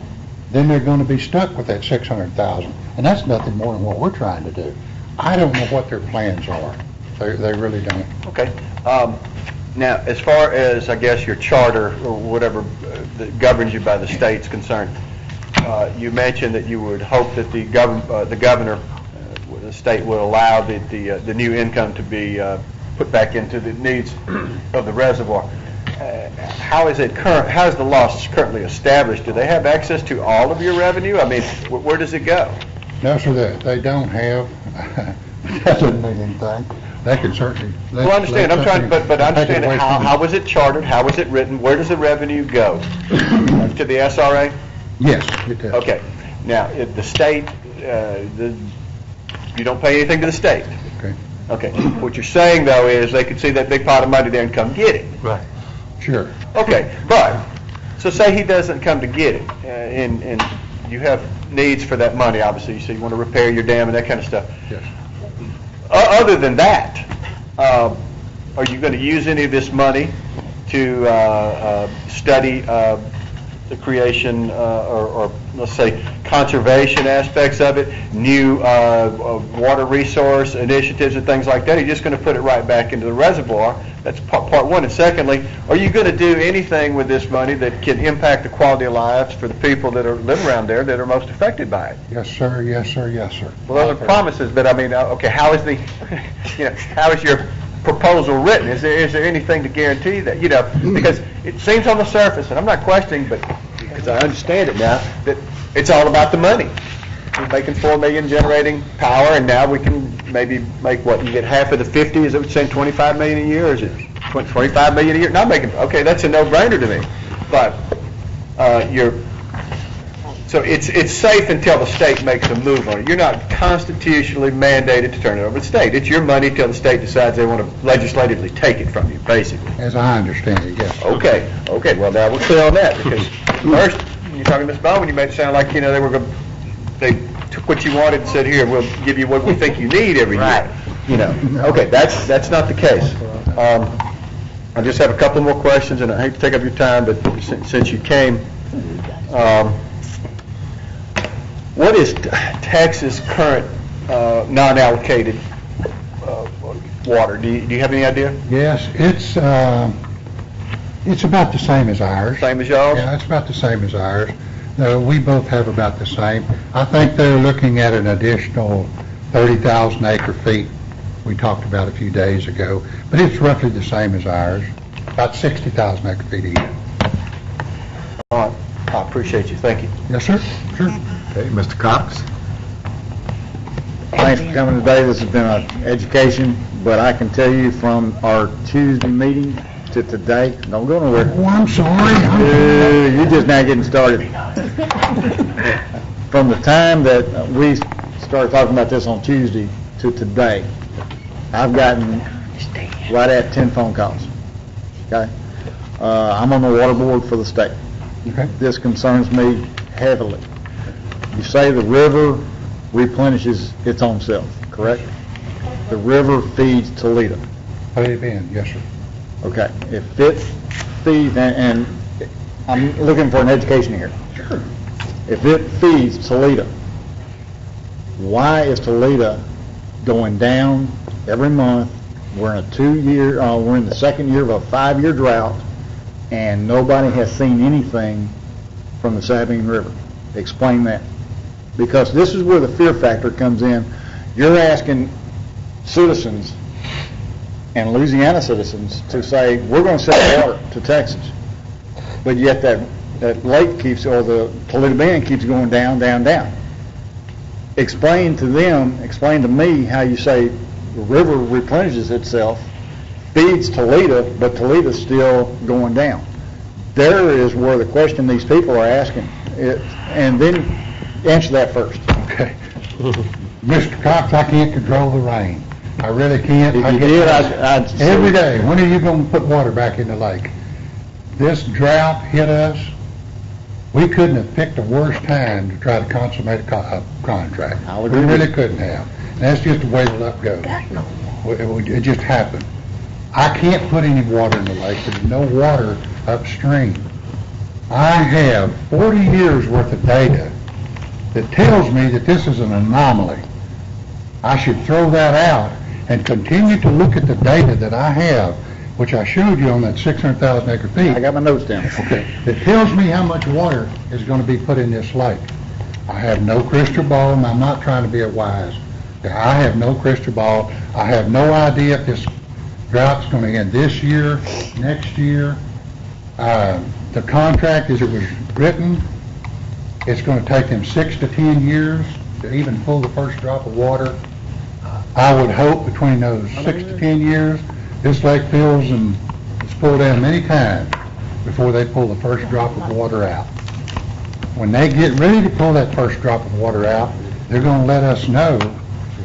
then they're going to be stuck with that 600,000, and that's nothing more than what we're trying to do. I don't know what their plans are. They really don't. Okay. Now, as far as, I guess, your charter or whatever that governs you by the state's concerned, you mentioned that you would hope that the governor, the state would allow the new income to be put back into the needs of the reservoir. How is the law currently established? Do they have access to all of your revenue? I mean, where does it go? No, sir, they don't have. That doesn't mean anything. They can certainly... Well, I understand. I'm trying, but I understand how was it chartered? How was it written? Where does the revenue go? To the SRA? Yes, it does. Okay. Now, if the state, you don't pay anything to the state. Okay. Okay. What you're saying, though, is they could see that big pot of money there and come get it. Right. Sure. Okay. But, so say he doesn't come to get it, and you have needs for that money, obviously. So you want to repair your dam and that kind of stuff. Yes. Other than that, are you going to use any of this money to study the creation or let's say conservation aspects of it, new water resource initiatives and things like that? Are you just going to put it right back into the reservoir? That's part one. And secondly, are you going to do anything with this money that can impact the quality of lives for the people that live around there that are most affected by it? Yes, sir. Yes, sir. Yes, sir. Well, those are promises, but I mean, okay, how is how is your proposal written? Is there anything to guarantee that? Because it seems on the surface, and I'm not questioning, but because I understand it now, that it's all about the money. We're making $4 million generating power, and now we can maybe make what? You get half of the 50? Is it saying $25 million a year, or is it $25 million a year? Not making. Okay, that's a no-brainer to me. But so it's safe until the state makes a move on it. You're not constitutionally mandated to turn it over to the state. It's your money till the state decides they want to legislatively take it from you, basically. As I understand it, yes. Okay. Well, now we're clear on that, because first, when you're talking to Ms. Bowman, you made it sound like, they took what you wanted and said, here, we'll give you what we think you need every year. Okay, that's not the case. I just have a couple more questions, and I hate to take up your time, but since you came, what is Texas' current non-allocated water? Do you have any idea? Yes, it's about the same as ours. Same as y'all's? Yeah, it's about the same as ours. We both have about the same. I think they're looking at an additional 30,000 acre feet we talked about a few days ago, but it's roughly the same as ours, about 60,000 acre feet a year. All right. I appreciate you. Thank you. Yes, sir. Sure. Okay, Mr. Cox? Thanks for coming today. This has been an education, but I can tell you from our Tuesday meeting to today, don't go nowhere. Oh, I'm sorry. You're just now getting started. From the time that we started talking about this on Tuesday to today, I've gotten right at 10 phone calls. Okay? I'm on the water board for the state. Okay. This concerns me heavily. You say the river replenishes its own self, correct? The river feeds Toledo. Pay it in, yes, sir. Okay. If it feeds, and I'm looking for an education here. Sure. If it feeds Toledo, why is Toledo going down every month? We're in we're in the second year of a 5-year drought, and nobody has seen anything from the Sabine River. Explain that. Because this is where the fear factor comes in. You're asking citizens and Louisiana citizens to say, we're going to sell water to Texas. But yet that that lake keeps, or the Toledo Bend keeps going down, down, down. Explain to me how you say the river replenishes itself, feeds Toledo, but Toledo's still going down. There is where the question these people are asking, and then answer that first. Okay. Mr. Cox, I can't control the rain. I really can't. If you did, I'd every day. When are you going to put water back in the lake? This drought hit us. We couldn't have picked a worse time to try to consummate a contract. We really couldn't have. And that's just the way the luck goes. It just happened. I can't put any water in the lake. There's no water upstream. I have 40 years worth of data that tells me that this is an anomaly. I should throw that out and continue to look at the data that I have, which I showed you on that 600,000 acre feet. I got my notes down. Okay. It tells me how much water is going to be put in this lake. I have no crystal ball, and I'm not trying to be a wise. I have no crystal ball. I have no idea if this drought's going to end this year, next year. The contract, as it was written, it's going to take them 6 to 10 years to even pull the first drop of water. I would hope between those 6 to 10 years, this lake fills and it's pulled down many times before they pull the first drop of water out. When they get ready to pull that first drop of water out, they're going to let us know,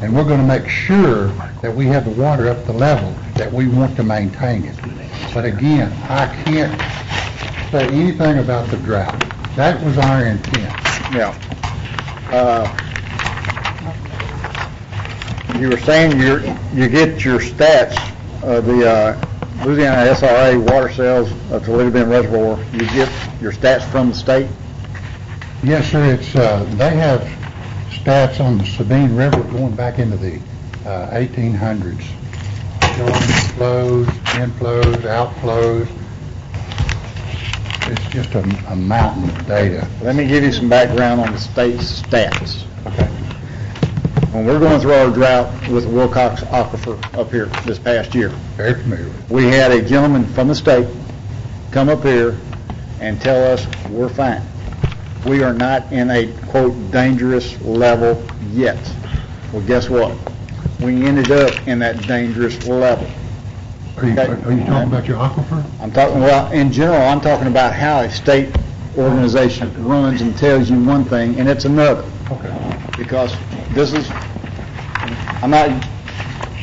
and we're going to make sure that we have the water up the level that we want to maintain it. But again, I can't say anything about the drought. That was our intent. Yeah. You were saying you get your stats, the Louisiana SRA water sales of Toledo Bend Reservoir, you get your stats from the state? Yes, sir. It's they have stats on the Sabine River going back into the 1800s, showing flows, inflows, outflows. It's just a mountain of data. Let me give you some background on the state's stats. Okay. When we're going through our drought with the Wilcox Aquifer up here this past year, Very familiar. we had a gentleman from the state come up here and tell us we're fine. We are not in a, quote, dangerous level yet. Well, guess what? We ended up in that dangerous level. Are you talking about your aquifer? I'm talking, well, in general, I'm talking about how a state organization runs and tells you one thing and it's another. Okay. Because this is, I'm not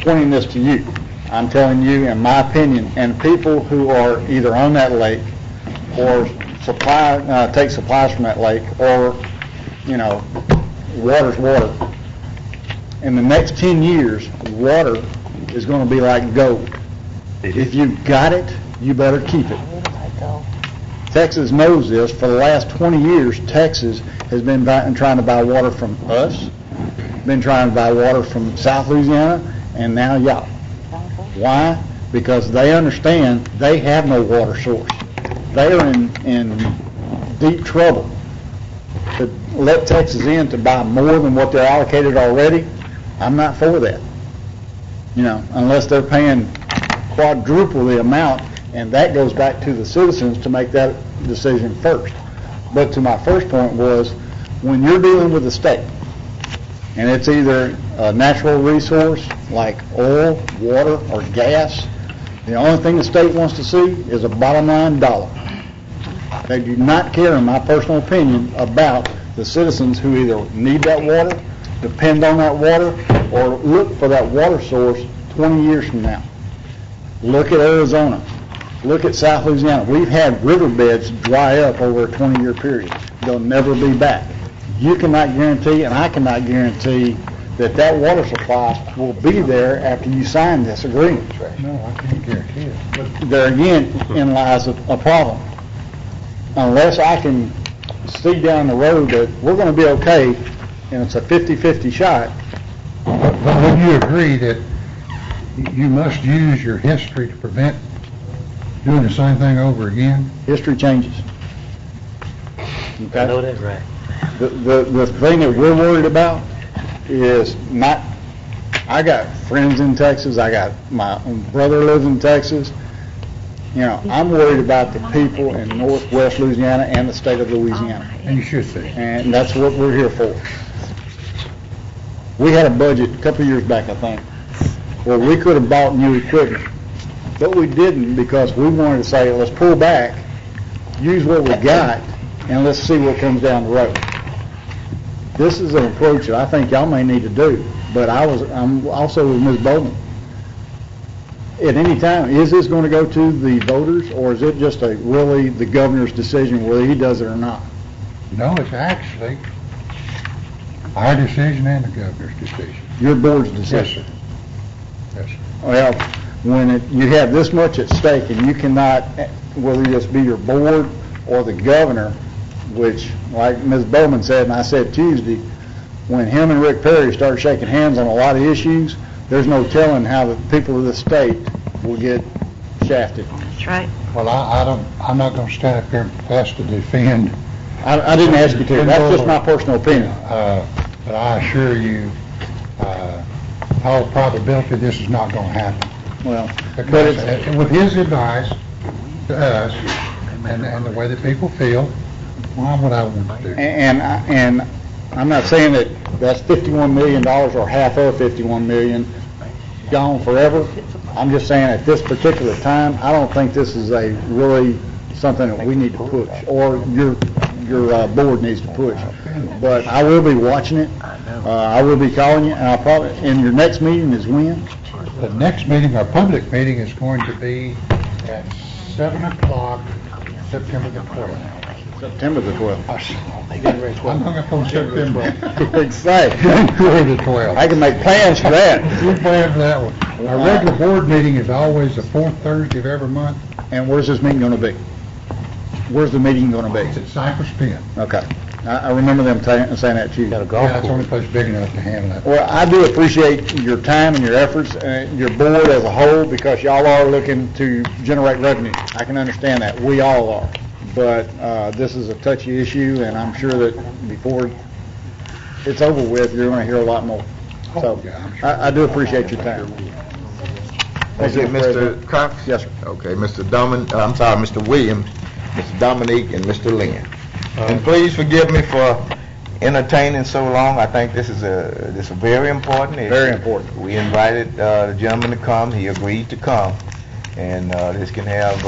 pointing this to you. I'm telling you, in my opinion, and people who are either on that lake or take supplies from that lake, or, water's water. In the next 10 years, water is going to be like gold. If you got it, you better keep it. Texas knows this. For the last 20 years, Texas has been trying to buy water from us, been trying to buy water from South Louisiana, and now y'all. Why? Because they understand they have no water source. They are in deep trouble. To let Texas in to buy more than what they're allocated already, I'm not for that. Unless they're paying quadruple the amount, and that goes back to the citizens to make that decision first. But to my first point was, when you're dealing with the state, and it's either a natural resource like oil, water, or gas, the only thing the state wants to see is a bottom line dollar. They do not care, in my personal opinion, about the citizens who either need that water, depend on that water, or look for that water source 20 years from now. Look at Arizona. Look at South Louisiana. We've had riverbeds dry up over a 20-year period. They'll never be back. You cannot guarantee, and I cannot guarantee, that water supply will be there after you sign this agreement. No, I can't guarantee it. But there again, in lies a problem. Unless I can see down the road that we're going to be okay, and it's a 50-50 shot. But would you agree that you must use your history to prevent doing the same thing over again? History changes. Okay? I know that's right. The thing that we're worried about is not, I got friends in Texas, I got my brother lives in Texas. You know, I'm worried about the people in northwest Louisiana and the state of Louisiana, And you should see. and that's what we're here for. We had a budget a couple of years back, I think, where we could have bought new equipment, but we didn't because we wanted to say, let's pull back, use what we got, and let's see what comes down the road. This is an approach that I think y'all may need to do, but I'm also with Ms. Bowman. At any time, is this going to go to the voters, or is it just really the governor's decision whether he does it or not? No, it's actually our decision and the governor's decision. Your board's Yes, decision. sir. Yes, sir. Well, when you have this much at stake and you cannot, whether this be your board or the governor, which, like Ms. Bowman said, and I said Tuesday, when him and Rick Parish start shaking hands on a lot of issues, there's no telling how the people of the state will get shafted. That's right. Well, I'm not going to stand up here and profess to defend. I didn't ask you to. That's just my personal opinion. But I assure you, all probability this is not going to happen. Well, Because with his advice to us and the way that people feel, why would I want to do? and I'm not saying that that's $51 million or half of $51 million gone forever. I'm just saying at this particular time, I don't think this is a really something that we need to push, or your board needs to push. But I will be watching it. I will be calling you, and I'll probably, and your next meeting is when? The next meeting, our public meeting, is going to be at 7 o'clock, September the 12th. September the 12th. I'm hung up on September. Excited. January the 12th. I can make plans for that. We're planning for that one. Our regular board meeting is always the fourth Thursday of every month. And where's this meeting going to be? Where's the meeting going to It's be? at Cypress Bend. Okay. I remember them saying that to you. Yeah, that's the only place big enough to handle that. Well, I do appreciate your time and your efforts, your board as a whole, because y'all are looking to generate revenue. I can understand that. We all are. But this is a touchy issue, and I'm sure that before it's over with, you're going to hear a lot more. So yeah, I'm sure. I do appreciate your time. Is it Mr. Cox? Yes, sir. Okay, Mr. Williams, Mr. Dominique, and Mr. Lynn. And please forgive me for entertaining so long. I think this is a very important issue. Very important. We invited the gentleman to come. He agreed to come, and this can have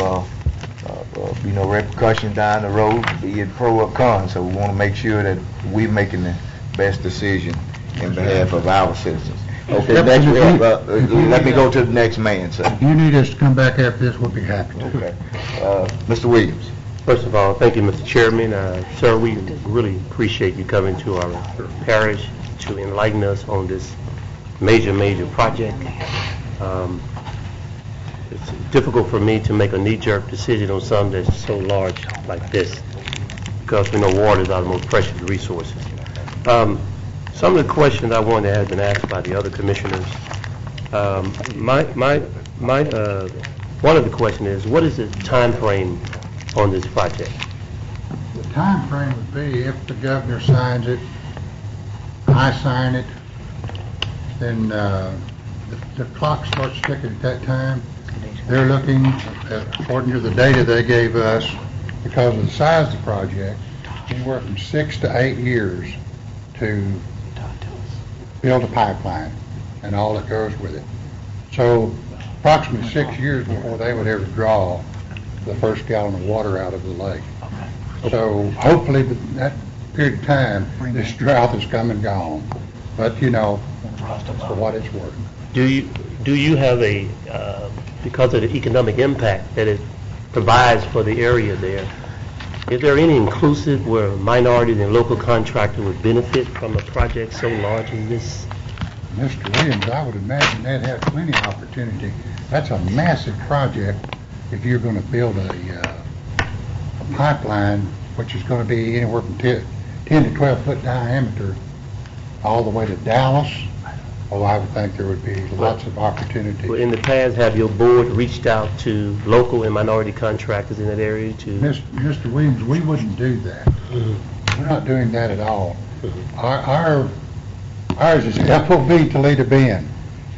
be no repercussion down the road, be it pro or con. So we want to make sure that we're making the best decision in behalf of our citizens. Okay, next we have, let me go to the next man, sir. If you need us to come back after this, we'll be happy to. Okay. Mr. Williams. First of all, thank you, Mr. Chairman. Sir, we really appreciate you coming to our parish to enlighten us on this major project. It's difficult for me to make a knee-jerk decision on something that's so large like this, because we know water is our most precious resources. Some of the questions I wanted to have been asked by the other commissioners. One of the questions is, what is the time frame on this project? The time frame would be if the governor signs it, I sign it, then the clock starts ticking at that time. They're looking, according to the data they gave us, because of the size of the project, anywhere from 6 to 8 years to build a pipeline and all that goes with it. So approximately 6 years before they would ever draw the first gallon of water out of the lake. So hopefully that period of time, this drought is come and gone. But you know, for what it's worth. Do you have a, because of the economic impact that it provides for the area there, is there any inclusive where minorities and local contractors would benefit from a project so large as this? Mr. Williams, I would imagine they'd have plenty of opportunity. That's a massive project if you're going to build a pipeline, which is going to be anywhere from 10 to 12 foot diameter all the way to Dallas. Oh, I would think there would be lots of opportunity. Well, in the past, have your board reached out to local and minority contractors in that area to? Mr. Williams, we wouldn't do that. We're not doing that at all. Ours is FOB Toledo Bend.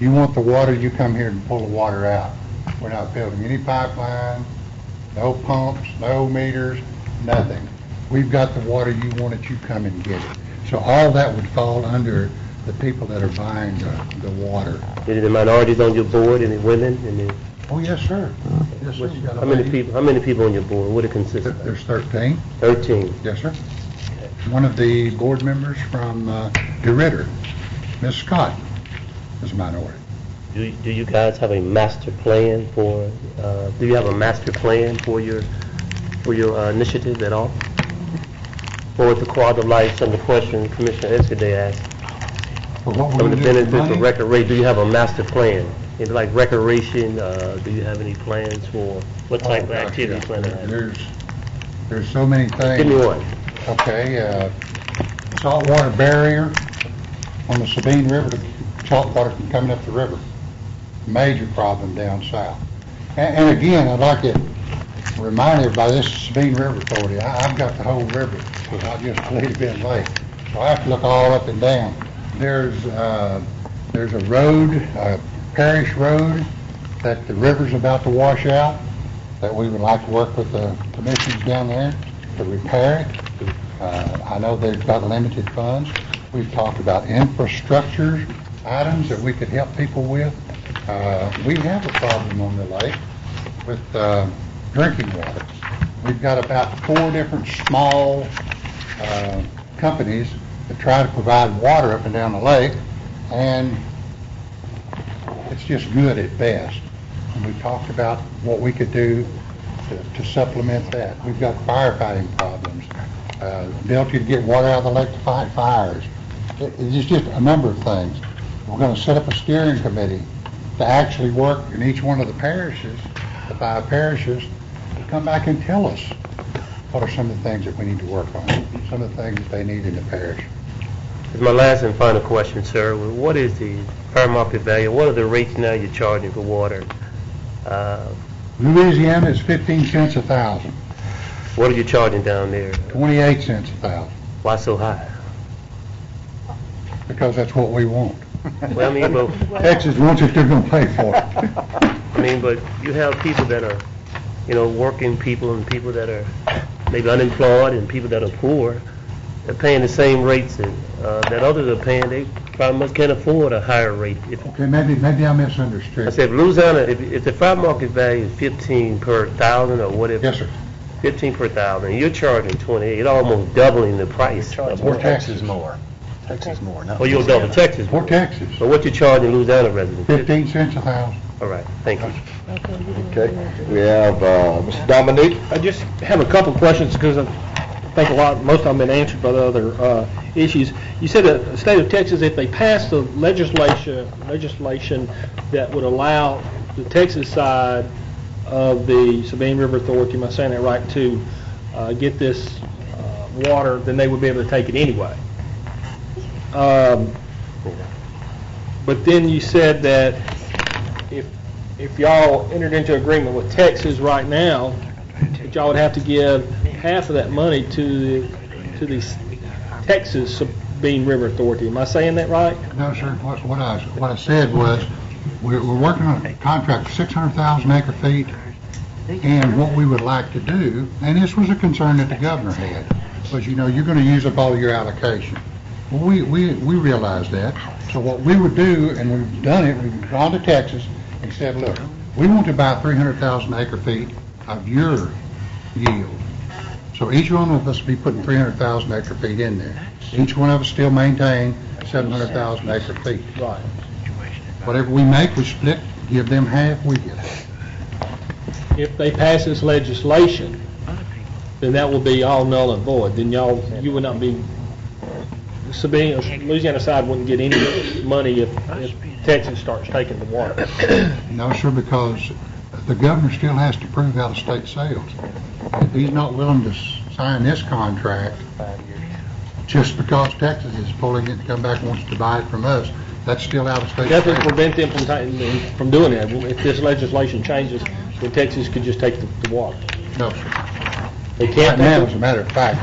You want the water, you come here and pull the water out. We're not building any pipeline, no pumps, no meters, nothing. We've got the water you want it, you come and get it. So all that would fall under the people that are buying the water. Any of the minorities on your board, any women, any? Oh, yes, sir. Yes, sir. We got a How many lady. people, how many people on your board? What it consists of? There's 13. 13. Yes, sir. One of the board members from DeRitter, Ms. Scott, is a minority. Do you guys have a master plan for, do you have a master plan for your initiative at all? For the quality of life, some of the questions Commissioner Escudé asked. For what Some we're of the going to do with benefits of money, recreation, do you have a master plan? It's like recreation, do you have any plans for, what type of gosh, activity you yeah. plan to have? There's so many things. Give me one. Okay, saltwater barrier on the Sabine River, the saltwater from coming up the river. Major problem down south. And again, I'd like to remind everybody, this is Sabine River Authority. I've got the whole river, not just Lady Bend Lake. So I have to look all up and down. There's a road, a Parish road, that the river's about to wash out, that we would like to work with the commissions down there to repair it. I know they've got limited funds. We've talked about infrastructure items that we could help people with. We have a problem on the lake with drinking water. We've got about 4 different small companies that try to provide water up and down the lake, and it's just good at best. And we talked about what we could do to supplement that. We've got firefighting problems, ability to get water out of the lake to fight fires. It's just a number of things. We're going to set up a steering committee to actually work in each one of the parishes, the 5 parishes, to come back and tell us what are some of the things that we need to work on, some of the things that they need in the parish. This is my last and final question, sir. What is the fair market value? What are the rates now you're charging for water? Louisiana is 15 cents a thousand, What are you charging down there? 28 cents a thousand, Why so high? because that's what we want. Well, I mean, but, Texas wants it, they're going to pay for it. I mean, but you have people that are, working people and people that are maybe unemployed and people that are poor. They're paying the same rates that others are paying. They probably much can't afford a higher rate. Okay, maybe I misunderstood. I said, if Louisiana, if the fair market value is 15 per thousand or whatever. Yes, sir. 15 per thousand, and you're charging 28, it's almost doubling the price. For Texas more. Texas more, not Well, you'll double Texas. For Texas, But what you charging Louisiana residents? 15 cents a thousand. All right, thank you. Okay, we have Mr. Dominique. I just have a couple of questions because I think most of them have been answered by the other issues. You said the state of Texas, if they pass the legislation that would allow the Texas side of the Sabine River Authority, am I saying that right, to get this water, then they would be able to take it anyway. But then you said that if y'all entered into agreement with Texas right now, that y'all would have to give half of that money to the Texas Sabine River Authority. Am I saying that right? No, sir. What I said was, we're working on a contract for 600,000 acre feet, and what we would like to do, and this was a concern that the governor had, was you're going to use up all your allocation. Well, we realize that. So what we would do, and we've done it, we've gone to Texas and said, look, we want to buy 300,000 acre feet of your yield. So each one of us will be putting 300,000 acre feet in there. Each one of us still maintain 700,000 acre feet. Right. Whatever we make, we split, give them half, we get half. If they pass this legislation, then that will be all null and void. Then you would not be, Sabine, Louisiana side wouldn't get any money if Texas starts taking the water. No, sir, because the governor still has to prove out-of-state sales. If he's not willing to sign this contract, just because Texas is pulling it and come back and wants to buy it from us, that's still out-of-state Nothing sales. to prevent them from doing that. If this legislation changes, then Texas could just take the water. No, sir. They can't Right now, take as a matter of fact,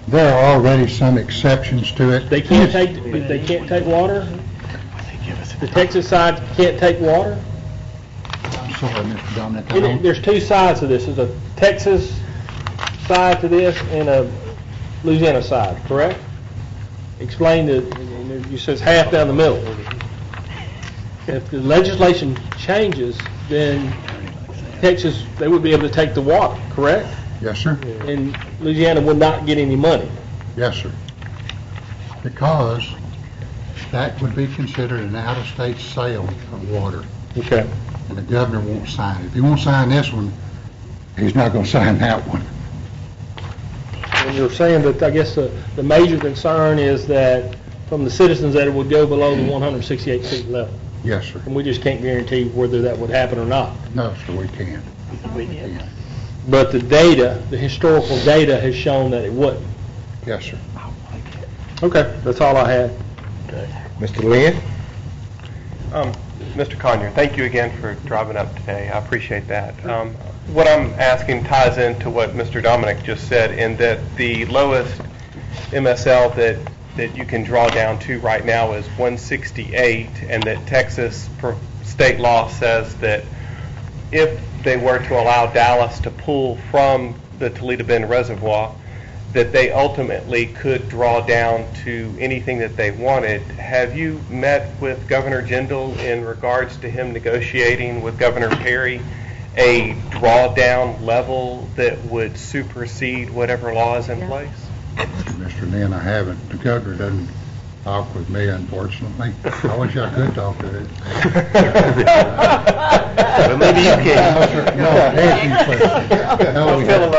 there are already some exceptions to it. They can't take water? The Texas side can't take water? sorry, Mr. Dominic. I don't- There's two sides to this. There's a Texas side to this and a Louisiana side, correct? Explain you says half down the middle. If the legislation changes, then Texas, they would be able to take the water, correct? Yes, sir. And Louisiana would not get any money. Yes, sir. Because that would be considered an out-of-state sale of water, Okay. and the governor won't sign it. If he won't sign this one, he's not going to sign that one. And you're saying that, I guess, the major concern is that from the citizens that it would go below the 168 seat level. Yes, sir. And we just can't guarantee whether that would happen or not. No, sir, we can't. But the data, the historical data has shown that it wouldn't. Yes, sir. Okay, that's all I had. Mr. Lynn? Mr. Conyer, thank you again for driving up today. I appreciate that. What I'm asking ties into what Mr. Dominic just said, in that the lowest MSL that you can draw down to right now is 168, and that Texas state law says that if they were to allow Dallas to pull from the Toledo Bend Reservoir, that they ultimately could draw down to anything that they wanted. Have you met with Governor Jindal in regards to him negotiating with Governor Perry a drawdown level that would supersede whatever law is in place? Mr. Lynn, I haven't. The governor doesn't talk with me, unfortunately. I wish I could talk to him. Well, maybe you can. No, answer your question. No, we haven't.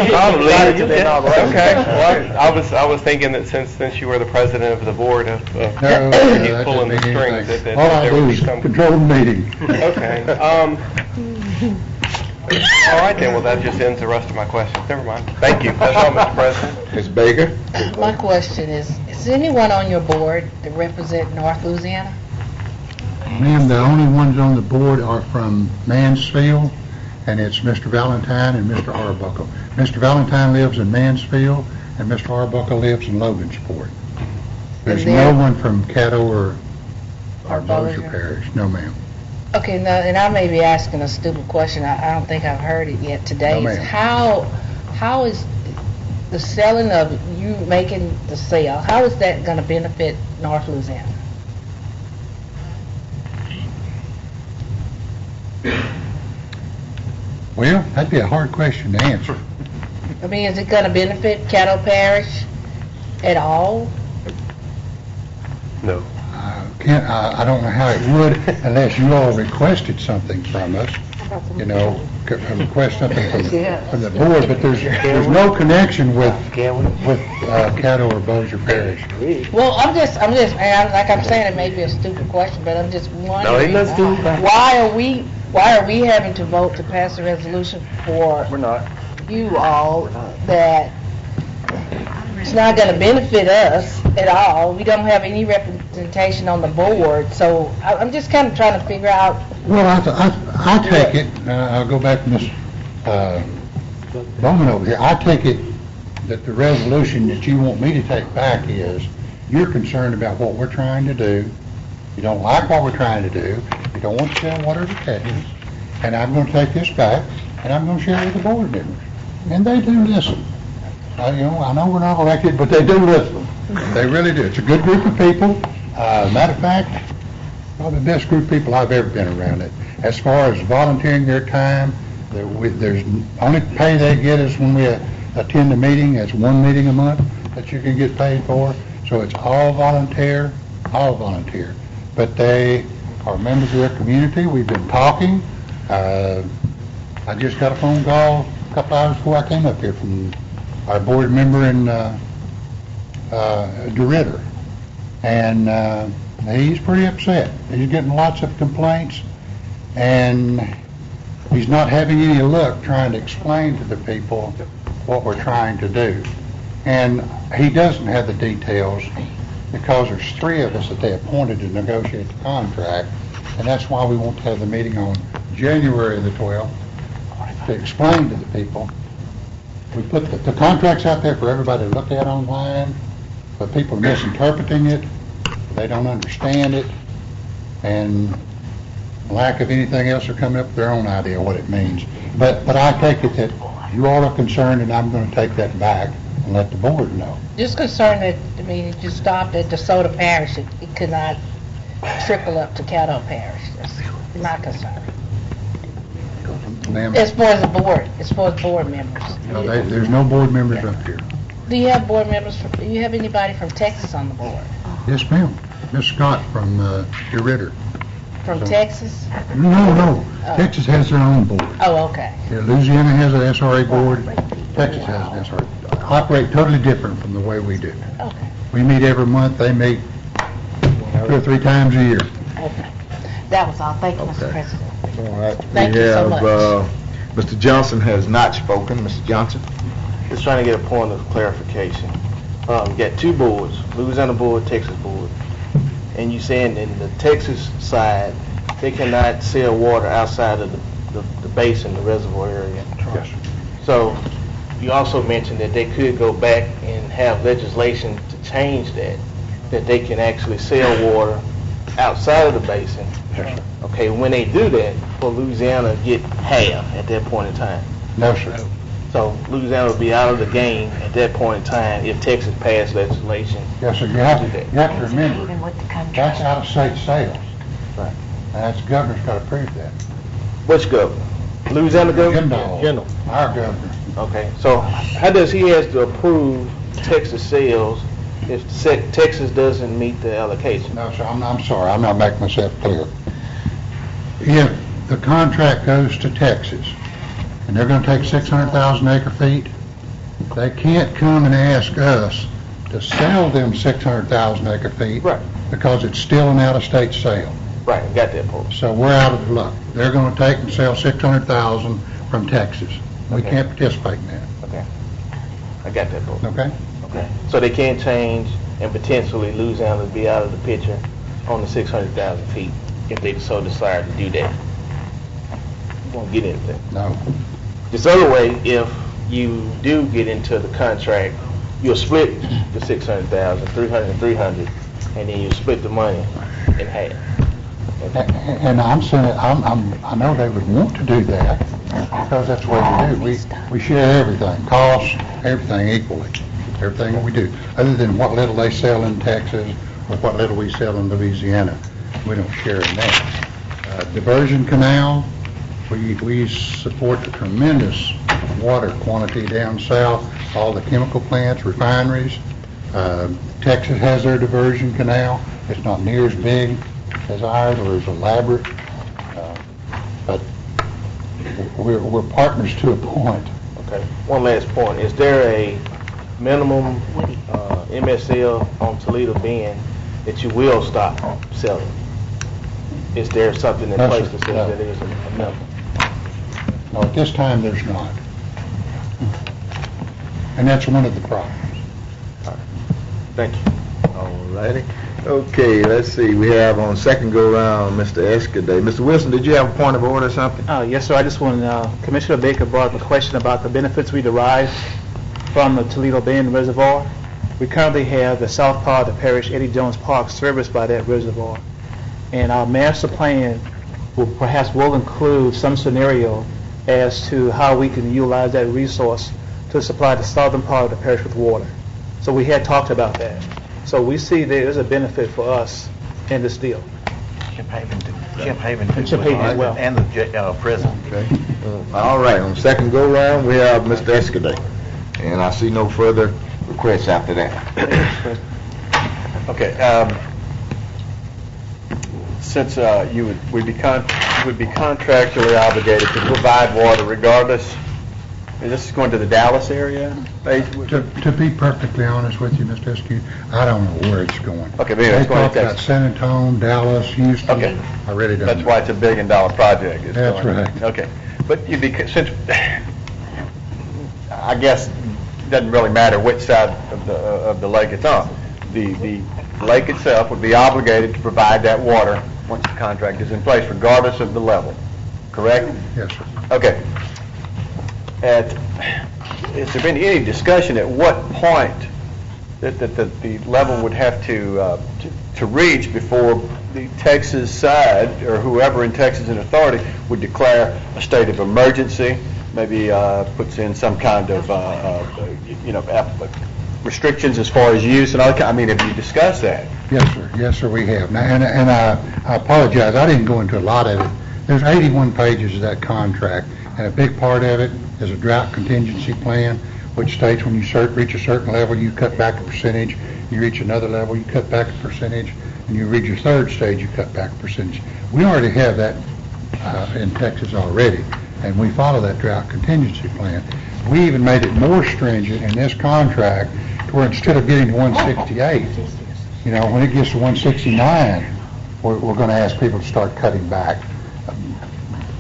Probably. Okay. Well, I was thinking that since you were the president of the board of No, that pulling the doesn't mean strings, anything. that All I there do would be is some. control the meeting. Okay. All right then. Well, that just ends the rest of my questions. Never mind. Thank you. That's all, Mr. President. Ms. Baker? My question is anyone on your board that represent North Louisiana? Ma'am, the only ones on the board are from Mansfield, and it's Mr. Valentine and Mr. Arbuckle. Mr. Valentine lives in Mansfield, and Mr. Arbuckle lives in Logansport. There's no one from Caddo or Bossier Parish. No, ma'am. Okay, now, and I may be asking a stupid question. I don't think I've heard it yet today. No, ma'am. How is the selling of you making the sale, how is that going to benefit North Louisiana? Well, that'd be a hard question to answer. I mean, is it going to benefit Caddo Parish at all? No. I don't know how it would unless you all requested something from us, request something from the board, but there's no connection with Caddo or Bossier Parish. Well, I'm just, like I'm saying, it may be a stupid question, but I'm just wondering. No, let's do it. Why are we having to vote to pass a resolution for you all that it's not going to benefit us at all? We don't have any representation on the board, so I'm just kind of trying to figure out. Well, I take it, I'll go back to Ms. Bowman over here. I take it that the resolution that you want me to take back is you're concerned about what we're trying to do. You don't like what we're trying to do. You don't want to sell water to Texas. And I'm going to take this back, and I'm going to share it with the board members. And they do listen. I know we're not elected, but they do listen. They really do. It's a good group of people. Matter of fact, probably the best group of people I've ever been around it. As far as volunteering their time, there's only pay they get is when we attend a meeting. It's one meeting a month that you can get paid for. So it's all volunteer. But they are members of their community. We've been talking. I just got a phone call a couple hours before I came up here from our board member in DeRitter. And he's pretty upset. He's getting lots of complaints, and he's not having any luck trying to explain to the people what we're trying to do. And he doesn't have the details because there's three of us that they appointed to negotiate the contract, and that's why we want to have the meeting on January the 12th to explain to the people. We put the contracts out there for everybody to look at online, but people are misinterpreting it. They don't understand it, and lack of anything else, are coming up with their own idea what it means. But I take it that you all are concerned, and I'm going to take that back and let the board know. Just concerned that, it just stopped at DeSoto Parish. It could not trickle up to Caddo Parish. That's my concern. Ma'am, As far as the board, as far as board members. no, there's no board members up here. Do you have board members, do you have anybody from Texas on the board? Yes, ma'am. Miss Scott from Ritter. From Texas? No. Oh. Texas has their own board. Oh, okay. Yeah, Louisiana has an SRA board. Texas has an SRA. Operate totally different from the way we do. Okay. We meet every month. They meet 2 or 3 times a year. Okay. That was all. Thank you, Mr. Okay. President. All right. Thank you so much. Mr. Johnson has not spoken. Mr. Johnson? Just trying to get a point of clarification. You got 2 boards, Louisiana board, Texas board, and you saying in the Texas side, they cannot sell water outside of the basin, the reservoir area. Yes. So you also mentioned that they could go back and have legislation to change that they can actually sell water outside of the basin. Yes, sir. Okay, when they do that, will Louisiana get half at that point in time? No, sir. So Louisiana will be out of the game at that point in time if Texas passed legislation. Yes, sir. You have to remember, that's out-of-state sales. Right. And that's the governor's got to prove that. Which governor? Louisiana governor? General. Our governor. Okay, so how does he has to approve Texas sales if Texas doesn't meet the allocation? No, sir, I'm sorry, I'm not making myself clear. If the contract goes to Texas, and they're gonna take 600,000 acre feet, they can't come and ask us to sell them 600,000 acre feet. Right. Because it's still an out-of-state sale. Right, got that point. So we're out of luck. They're gonna take and sell 600,000 from Texas. We Okay. can't participate in that, Okay, I got that point. okay? Okay, so they can change and potentially Louisiana be out of the picture on the 600,000 feet if they so desire to do that. Won't get anything. No. This other way, if you do get into the contract, you'll split the 600,000, 300 and 300, and then you split the money in half. And I'm saying, I know they would want to do that, because that's what we do. We share everything, costs, everything equally, everything we do, other than what little they sell in Texas or what little we sell in Louisiana. We don't share in that. Diversion canal, we support the tremendous water quantity down south, all the chemical plants, refineries. Texas has their diversion canal. It's not near as big as ours or as elaborate, but we're partners to a point. Okay, one last point. Is there a minimum MSL on Toledo Bend that you will stop selling? Is there something in No, place sir. that says No. that there's a minimum? No, at this time, there's not. And that's one of the problems. Thank you. All righty. Okay, let's see, we have on second go-round, Mr. Escaday. Mr. Wilson, did you have a point of order or something? Yes, sir. I just want Commissioner Baker brought up a question about the benefits we derive from the Toledo Bend Reservoir. We currently have the south part of the parish, Eddie Jones Park, serviced by that reservoir. And our master plan will include some scenario as to how we can utilize that resource to supply the southern part of the parish with water. So we had talked about that. So we see there is a benefit for us in this deal. Chip Haven And Chip Haven as well. And the prison. Okay. All right, on second go-round, we have Mr. Escaday. And I see no further requests after that. Okay, since you would be contractually obligated to provide water regardless, and this is going to the Dallas area? To be perfectly honest with you, Mr. Eskew, I don't know where it's going. Okay, maybe They it's going talk to about Texas. San Antonio, Dallas, Houston. Okay. I really don't That's know. why it's a $1 billion project. It's That's going- right. Okay, but you'd be, since, I guess, it doesn't really matter which side of the lake it's on. The lake itself would be obligated to provide that water once the contract is in place, regardless of the level, correct? Yes, sir. Okay. Has there been any discussion at what point that the level would have to to reach before the Texas side, or whoever in Texas in authority, would declare a state of emergency, maybe puts in some kind of, restrictions as far as use and all that. I mean, have you discussed that? Yes, sir, we have. Now, and I apologize, I didn't go into a lot of it. There's 81 pages of that contract, and a big part of it is a drought contingency plan, which states when you reach a certain level, you cut back a percentage. You reach another level, you cut back a percentage, and you reach your third stage, you cut back a percentage. We already have that in Texas already, and we follow that drought contingency plan. We even made it more stringent in this contract to where instead of getting to 168, when it gets to 169, we're going to ask people to start cutting back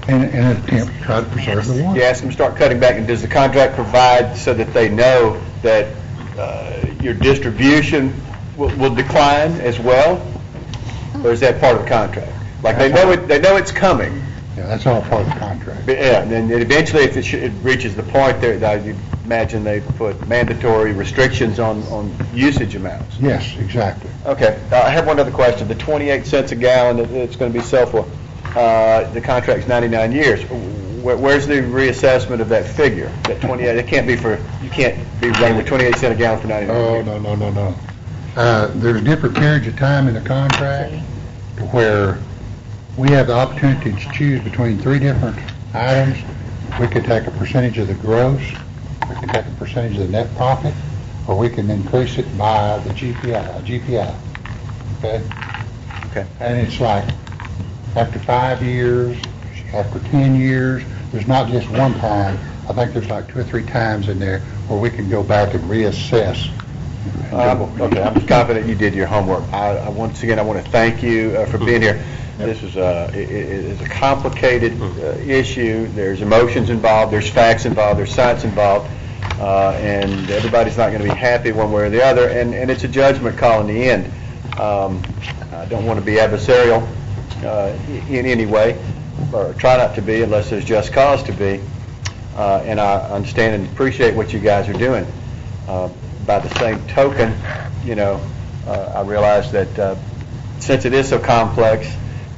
in an attempt to try to preserve the water. You ask them to start cutting back, and does the contract provide so that they know that your distribution will decline as well, or is that part of the contract? Like they know it's coming. Yeah, that's all part of the contract. But, yeah, and then eventually, if it reaches the point there, I imagine they put mandatory restrictions on usage amounts. Yes, exactly. Okay, I have one other question. The 28 cents a gallon that it's going to be sold for, the contract's 99 years. Where's the reassessment of that figure? That 28, it can't be you can't be running with 28 cents a gallon for 99 years. No. There's different periods of time in the contract to where we have the opportunity to choose between three different items. We could take a percentage of the gross, we could take a percentage of the net profit, or we can increase it by the GPI. Okay? And it's like after 5 years, after 10 years, there's not just one time. I think there's like 2 or 3 times in there where we can go back and reassess. Okay, I'm confident you did your homework. Once again, I want to thank you for being here. This is a complicated issue. There's emotions involved, there's facts involved, there's science involved, and everybody's not going to be happy one way or the other, and it's a judgment call in the end. I don't want to be adversarial in any way, or try not to be unless there's just cause to be, and I understand and appreciate what you guys are doing. By the same token, I realize that since it is so complex,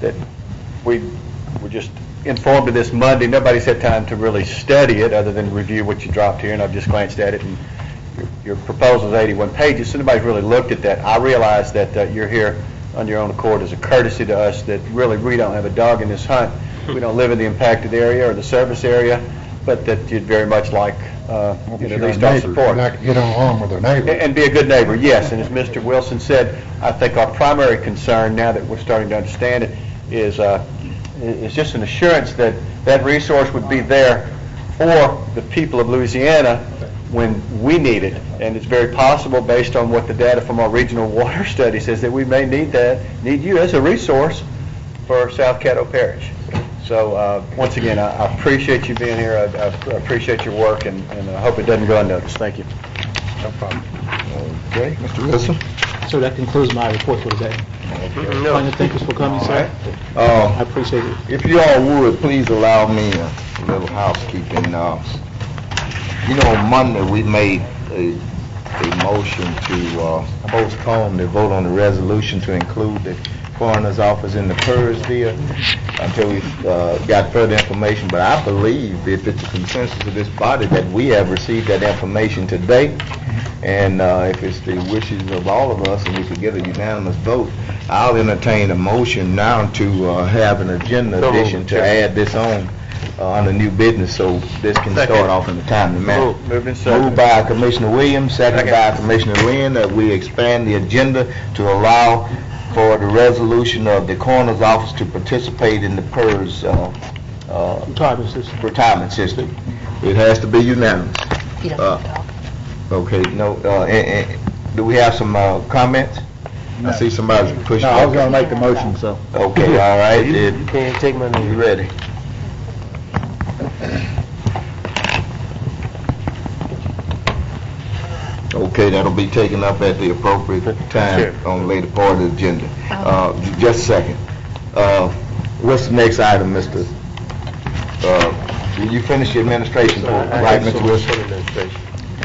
that we were just informed of this Monday. Nobody's had time to really study it other than review what you dropped here, and I've just glanced at it, and your proposal is 81 pages, so nobody's really looked at that. I realize that you're here on your own accord as a courtesy to us, that really we don't have a dog in this hunt. We don't live in the impacted area or the service area, but that you'd very much like at least our support. Like to get along with our neighbors. And be a good neighbor, yes. And as Mr. Wilson said, I think our primary concern, now that we're starting to understand it, is just an assurance that that resource would be there for the people of Louisiana when we need it. And it's very possible, based on what the data from our regional water study says, that we may need you as a resource for South Caddo Parish. So once again, I appreciate you being here. I appreciate your work, and I hope it doesn't go unnoticed. Thank you. No problem. Okay, Mr. Wilson? So that concludes my report for today. Thank you for coming, sir. I appreciate it. If you all would, please allow me a little housekeeping. On Monday, we made a motion to postpone the vote on the resolution to include the coroner's office in the PERS deal until we got further information. But I believe, if it's a consensus of this body, that we have received that information today, and if it's the wishes of all of us and we could get a unanimous vote, I'll entertain a motion now to have an agenda addition to add this on under new business, so this can start off in a timely manner. Moved by Commissioner Williams, seconded by Commissioner Wynn, that we expand the agenda to allow for the resolution of the coroner's office to participate in the PERS retirement system. It has to be unanimous. Okay, do we have some comments? No. I see somebody's pushing. No, I was going to make the motion, so. Okay, all right. You can't take my name. You ready? Okay, that'll be taken up at the appropriate time on the later part of the agenda. Just a second. What's the next item, Mr.? Did you finish the administration report? Right, Mr. Wilson?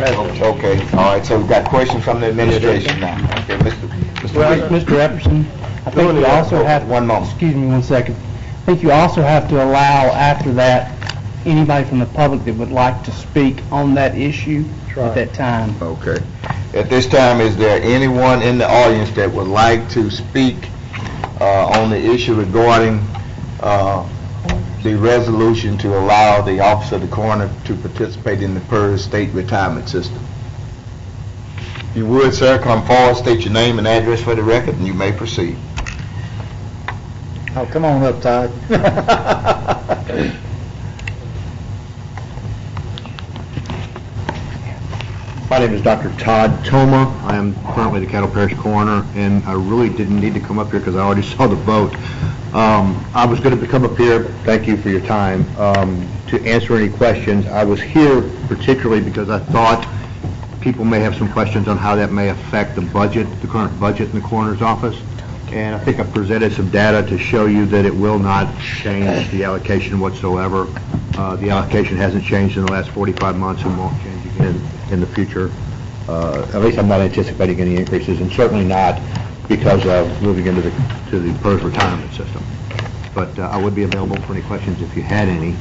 Okay, all right, so we've got questions from the administration now. Okay, Mr. Mr. Epperson, I think you also have... One moment. Excuse me one second. I think you also have to allow, after that, anybody from the public that would like to speak on that issue at that time. Okay. At this time, is there anyone in the audience that would like to speak on the issue regarding the resolution to allow the office of the coroner to participate in the PERS state retirement system? If you would, sir, come forward, state your name and address for the record, and you may proceed. Oh, come on up, Todd. My name is Dr. Todd Toma. I am currently the Caddo Parish coroner, and I really didn't need to come up here because I already saw the vote. I was going to come up here, thank you for your time, to answer any questions. I was here particularly because I thought people may have some questions on how that may affect the budget, the current budget in the coroner's office. And I think I presented some data to show you that it will not change the allocation whatsoever. The allocation hasn't changed in the last 45 months and won't change again in the future. At least I'm not anticipating any increases, and certainly not because of moving into the PERS retirement system. But I would be available for any questions if you had any.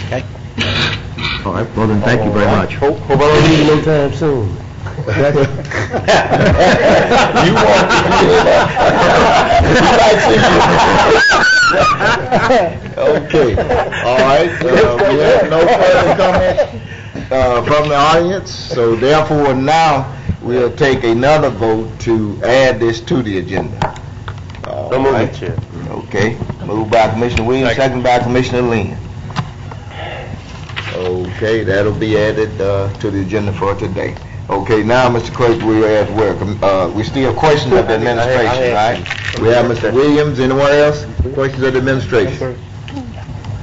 Okay. All right, well then, thank you very much. Hope I don't need you no time soon. You want Okay. All right. We have no further comments from the audience, so therefore now we'll take another vote to add this to the agenda. All right. Chair. Okay. Moved by Commissioner Williams, second by Commissioner Lynn. Okay, that'll be added to the agenda for today. Okay, now, Mr. Clerk, we are at work. We still questions of the administration, right? We have Mr. Williams. Anyone else? Questions of the administration?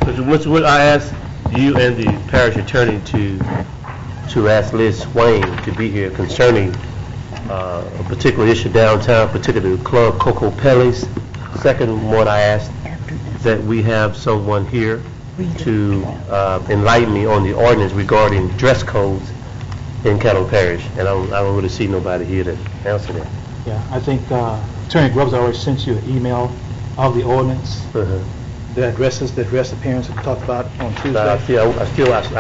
Mr. Wood, I asked you and the parish attorney to ask Liz Swain to be here concerning a particular issue downtown, particularly the club Coco Pelle's. Second one, I asked that we have someone here to enlighten me on the ordinance regarding dress codes in Caddo Parish, and I don't really see nobody here to answer that. Yeah, I think Attorney Grubbs already sent you an email of the ordinance that addresses the dress appearance that we talked about on Tuesday. I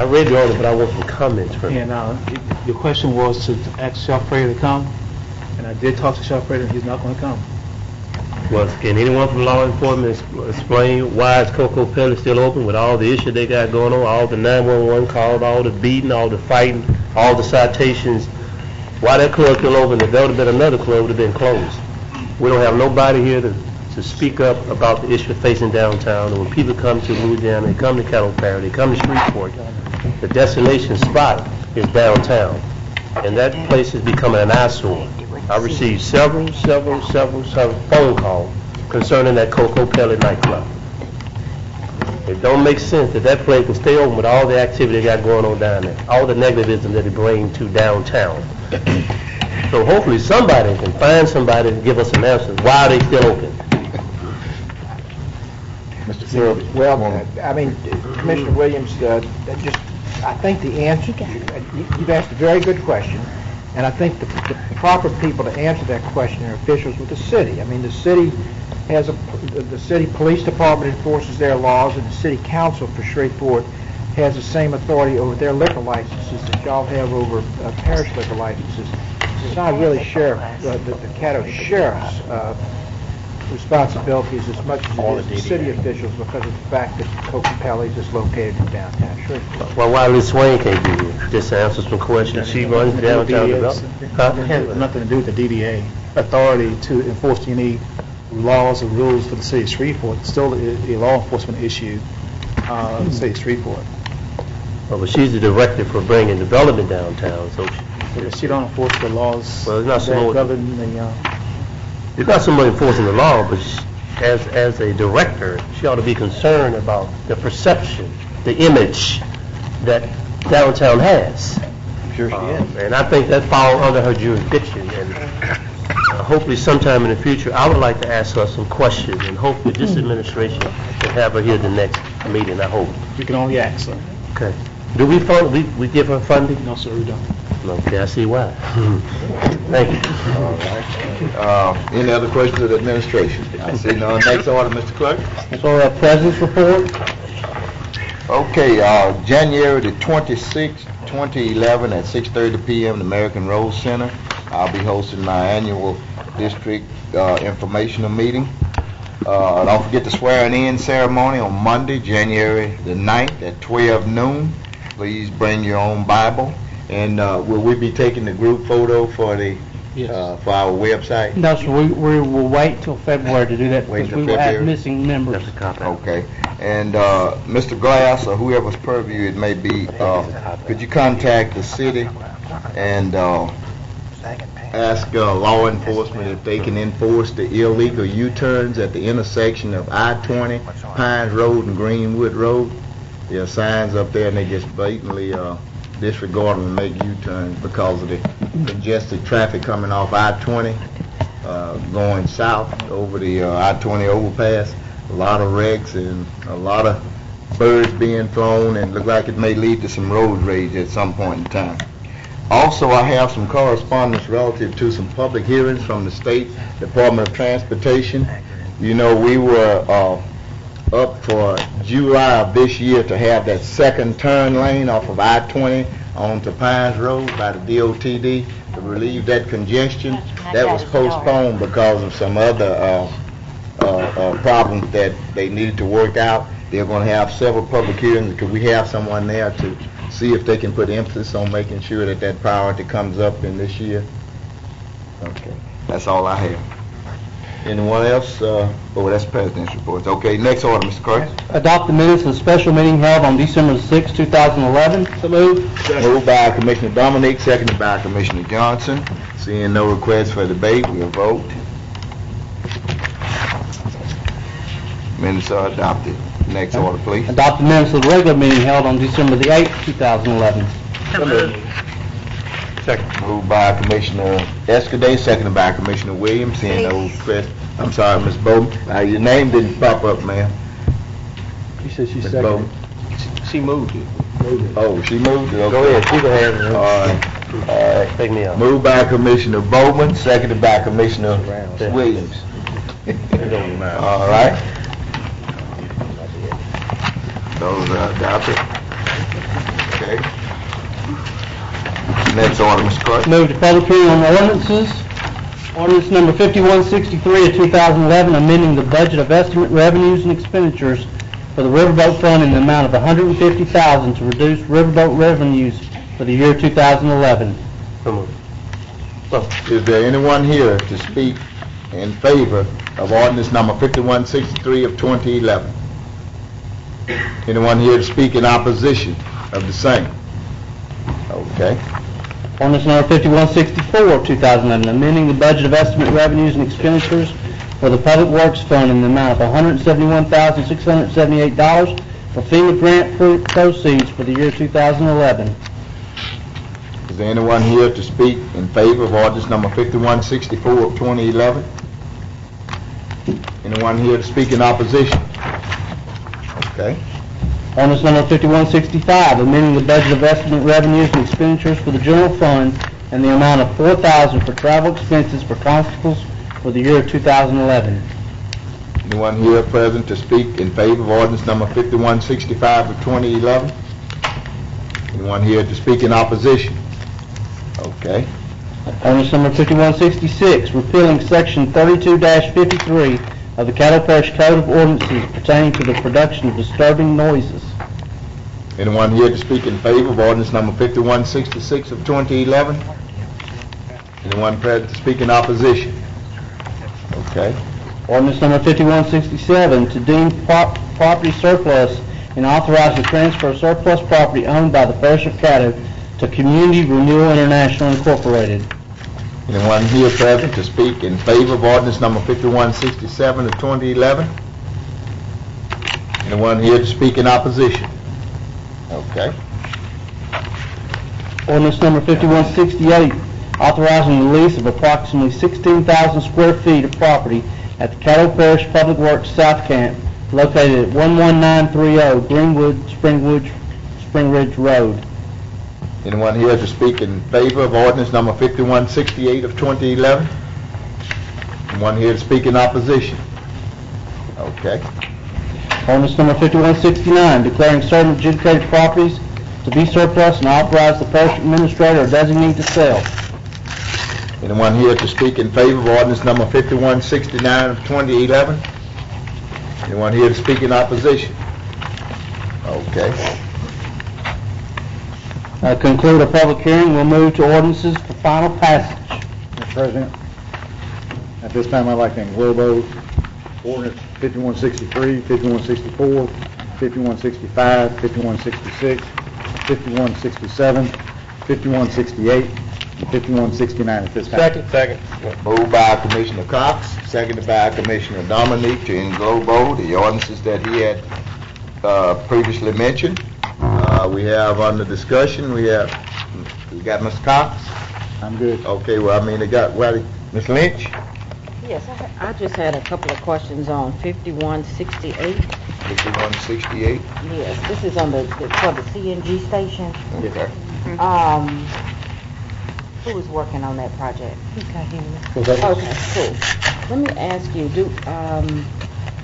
read the ordinance, but I want some comments from you. And your question was to ask Sheriff Prater to come, and I did talk to Sheriff Prater, and he's not going to come. Well, can anyone from law enforcement explain why is Coco Pelle still open with all the issues they got going on, all the 911 calls, all the beating, all the fighting, all the citations? Why that club still open? If there would have been another club, it would have been closed. We don't have nobody here to speak up about the issue facing downtown. And when people come to Louisiana, they come to Caddo Parish, they come to Shreveport, the destination spot is downtown. And that place is becoming an eyesore. I received several phone calls concerning that Coco Pelle nightclub. It don't make sense that that place can stay open with all the activity they got going on down there, all the negativism that they bring to downtown. So hopefully somebody can find somebody and give us an answer. Why are they still open? Well, I mean, Commissioner Williams, I think the answer, you've asked a very good question, and I think the proper people to answer that question are officials with the city. I mean, the city has the city police department enforces their laws, and the city council for Shreveport has the same authority over their liquor licenses that y'all have over parish liquor licenses. It's not really the Caddo sheriff's responsibilities as much as it is the city officials because of the fact that Coco Pelle's is located in downtown Shreveport. Well, why Liz Swain can't be here? Just to answer some questions. She runs downtown development. It has nothing to do with the DDA authority to enforce any laws or rules for the city of Shreveport. It's still a law enforcement issue in the city of Shreveport. Well, but she's the director for bringing development downtown, so she don't enforce the laws well, it's not that govern the... It's not so much enforcing the law, but as a director, she ought to be concerned about the perception, the image that downtown has. Sure she is. And I think that falls under her jurisdiction. And hopefully sometime in the future, I would like to ask her some questions, and hopefully this administration can have her here at the next meeting, I hope. You can only ask her. Okay. Do we fund, we give her funding? No, sir, we don't. Okay, I see why. Thank you. All right. Any other questions of the administration? I see none. Next order, Mr. Clerk. So, President's report. Okay, January the 26th, 2011 at 6:30 p.m. the American Rose Center. I'll be hosting my annual district informational meeting. Don't forget the swearing-in ceremony on Monday, January the 9th at 12 noon. Please bring your own Bible. And will we be taking the group photo for the for our website? No, sir, we will wait till February to do that Wait because till we will have February? missing members. Okay. And Mr. Glass, or whoever's purview it may be, could you contact the city and ask law enforcement if they can enforce the illegal U-turns at the intersection of I-20, Pines Road and Greenwood Road? There are signs up there and they just blatantly disregard them and make U-turns because of the congested traffic coming off I-20 going south over the I-20 overpass. A lot of wrecks and a lot of birds being flown, and look like it may lead to some road rage at some point in time. Also, I have some correspondence relative to some public hearings from the State Department of Transportation. You know, we were up for July of this year to have that second turn lane off of I-20 onto Pines Road by the DOTD to relieve that congestion. That was postponed because of some other problems that they needed to work out. They're going to have several public hearings because we have someone there to see if they can put emphasis on making sure that that priority comes up in this year. Okay, that's all I have. Anyone else? Oh, that's President's reports. Okay, next order, Mr. Clerk. Adopt the minutes of the special meeting held on December 6, 2011. So moved. Moved by Commissioner Dominic, seconded by Commissioner Johnson. Seeing no requests for debate, we'll vote. Minutes are adopted. Next order, please. Adopt the minutes of the regular meeting held on December the 8th, 2011. So moved. Second. Moved by Commissioner Escaday, seconded by Commissioner Williams. Seeing no requests. I'm sorry, Ms. Bowman. Your name didn't pop up, ma'am. She said she Ms. seconded. Bowman. She moved it. Oh, she moved it? Okay. Go ahead, you go ahead. All right. Take me out. Moved by Commissioner Bowman, seconded by Commissioner Williams. All right. Those are adopted. Okay. Next order, Mr. Clerk. Move to public hearing on ordinances. Ordinance number 5163 of 2011, amending the budget of estimate revenues and expenditures for the Riverboat Fund in the amount of $150,000 to reduce riverboat revenues for the year 2011. Is there anyone here to speak in favor of ordinance number 5163 of 2011? Anyone here to speak in opposition of the same? Okay. Ordinance number 5164 of 2011, amending the budget of estimate revenues and expenditures for the Public Works Fund in the amount of $171,678 for FEMA grant proceeds for the year 2011. Is there anyone here to speak in favor of ordinance number 5164 of 2011? Anyone here to speak in opposition? Okay. Ordinance number 5165, amending the budget of estimate revenues and expenditures for the general fund and the amount of $4,000 for travel expenses for constables for the year 2011. Anyone here present to speak in favor of ordinance number 5165 of 2011? Anyone here to speak in opposition? Okay. Ordinance number 5166, repealing section 32-53 of the Caddo Parish Code of Ordinances pertaining to the production of disturbing noises. Anyone here to speak in favor of ordinance number 5166 of 2011? Anyone present to speak in opposition? Okay. Ordinance number 5167, to deem property surplus and authorize the transfer of surplus property owned by the Parish of Caddo to Community Renewal International Incorporated. Anyone here present to speak in favor of ordinance number 5167 of 2011? Anyone here to speak in opposition? Okay. Ordinance number 5168, authorizing the lease of approximately 16,000 square feet of property at the Caddo Parish Public Works South Camp, located at 11930 Greenwood Spring Ridge Road. Anyone here to speak in favor of ordinance number 5168 of 2011? Anyone here to speak in opposition? Okay. Ordinance number 5169, declaring certain adjudicated properties to be surplus and authorize the parish administrator or designee to sell. Anyone here to speak in favor of ordinance number 5169 of 2011? Anyone here to speak in opposition? Okay. Conclude a public hearing. We'll move to ordinances for final passage. Mr. President, at this time, I'd like to englobe ordinance 5163, 5164, 5165, 5166, 5167, 5168, and 5169 at this time. Second. Moved by Commissioner Cox, seconded by Commissioner Dominique to englobe the ordinances that he had previously mentioned. We have under discussion, we got Mr. Cox? I'm good. Okay, well, I mean, Ms. Lynch? Yes, I just had a couple of questions on 5168. 5168? Yes, this is on for the CNG station. Okay. Who is working on that project? He's got him. Okay, cool. Let me ask you,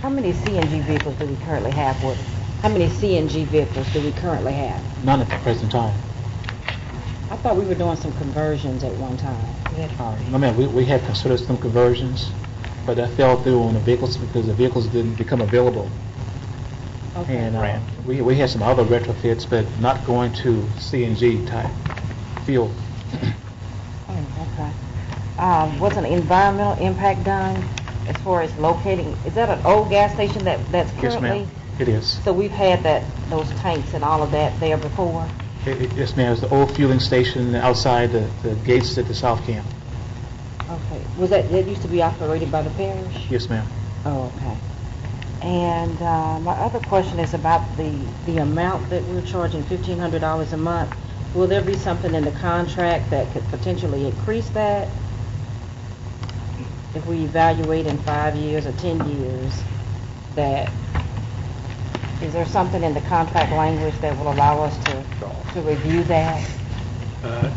how many CNG vehicles do we currently have with us? How many CNG vehicles do we currently have? None at the present time. I thought we were doing some conversions at one time. No, ma'am, we had considered some conversions, but that fell through on the vehicles because the vehicles didn't become available. Okay. And we had some other retrofits, but not going to CNG type fuel. Oh, okay. Was an environmental impact done as far as locating? Is that an old gas station that's currently? Yes, ma'am. It is. So we've had those tanks and all of that there before? Yes, ma'am. It's the old fueling station outside the gates at the South Camp. Okay. Was that used to be operated by the parish? Yes, ma'am. Oh, okay. And my other question is about the amount that we're charging, $1,500 a month. Will there be something in the contract that could potentially increase that? If we evaluate in 5 years or 10 years, is there something in the contract language that will allow us to review that?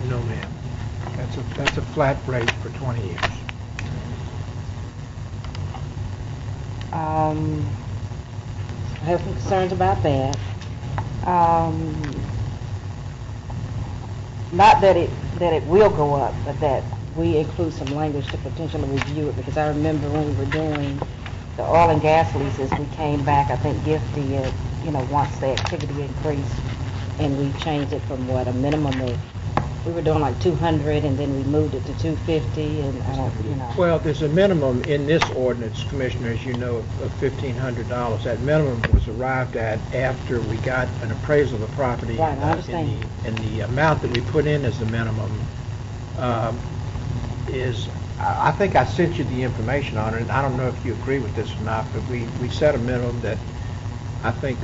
No, ma'am. That's a flat rate for 20 years. I have some concerns about that. Not that it will go up, but that we include some language to potentially review it, because I remember when we were doing the oil and gas leases, we came back, I think, once the activity increased, and we changed it from a minimum of, we were doing like 200, and then we moved it to 250, and I don't, Well, there's a minimum in this ordinance, Commissioner, as you know, of $1,500. That minimum was arrived at after we got an appraisal of the property. Right, I understand. And the amount that we put in as the minimum is, I think I sent you the information on it, and I don't know if you agree with this or not, but we set a minimum that I think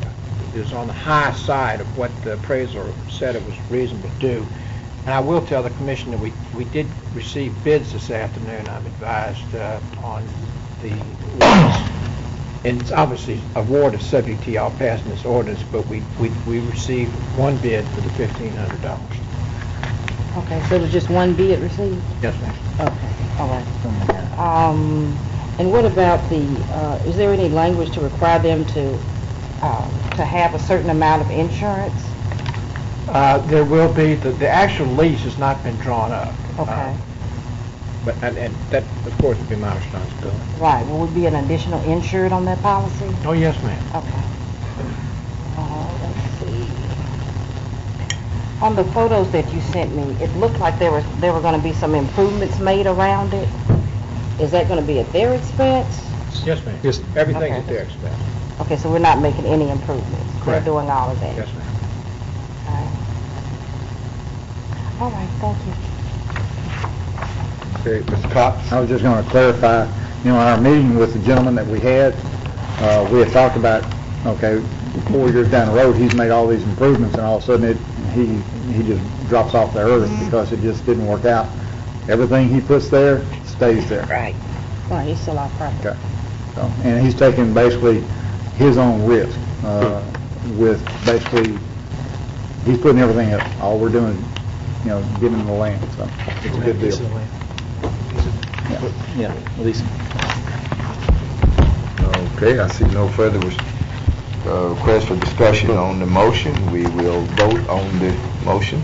is on the high side of what the appraiser said it was reasonable to do. And I will tell the commission that we did receive bids this afternoon, I'm advised, on the lots. And it's obviously, award is subject to y'all passing this ordinance, but we received one bid for the $1,500. Okay, so it was just one bid received? Yes, ma'am. Okay, all right. And what about is there any language to require them to have a certain amount of insurance? There will be, the actual lease has not been drawn up. Okay. But, and that, of course, would be my responsibility. Right, will we be an additional insured on that policy? Oh, yes, ma'am. Okay. Let's see. On the photos that you sent me, it looked like there were going to be some improvements made around it. Is that going to be at their expense? Yes, ma'am. Yes. Everything's Okay. at their expense. Okay, so we're not making any improvements? Correct. We're doing all of that? Yes, ma'am. All right, thank you. Okay, Mr. Cox? I was just going to clarify, in our meeting with the gentleman that we had talked about, 4 years down the road, he's made all these improvements, and all of a sudden he just drops off the earth because it just didn't work out. Everything he puts there stays there. Right. Right, he's still our property. Okay. So, and he's taking basically his own risk with basically, he's putting everything up. All we're doing is getting the land, so it's a good deal. Yeah, leasing. Okay, I see no further request for discussion on the motion. We will vote on the motion.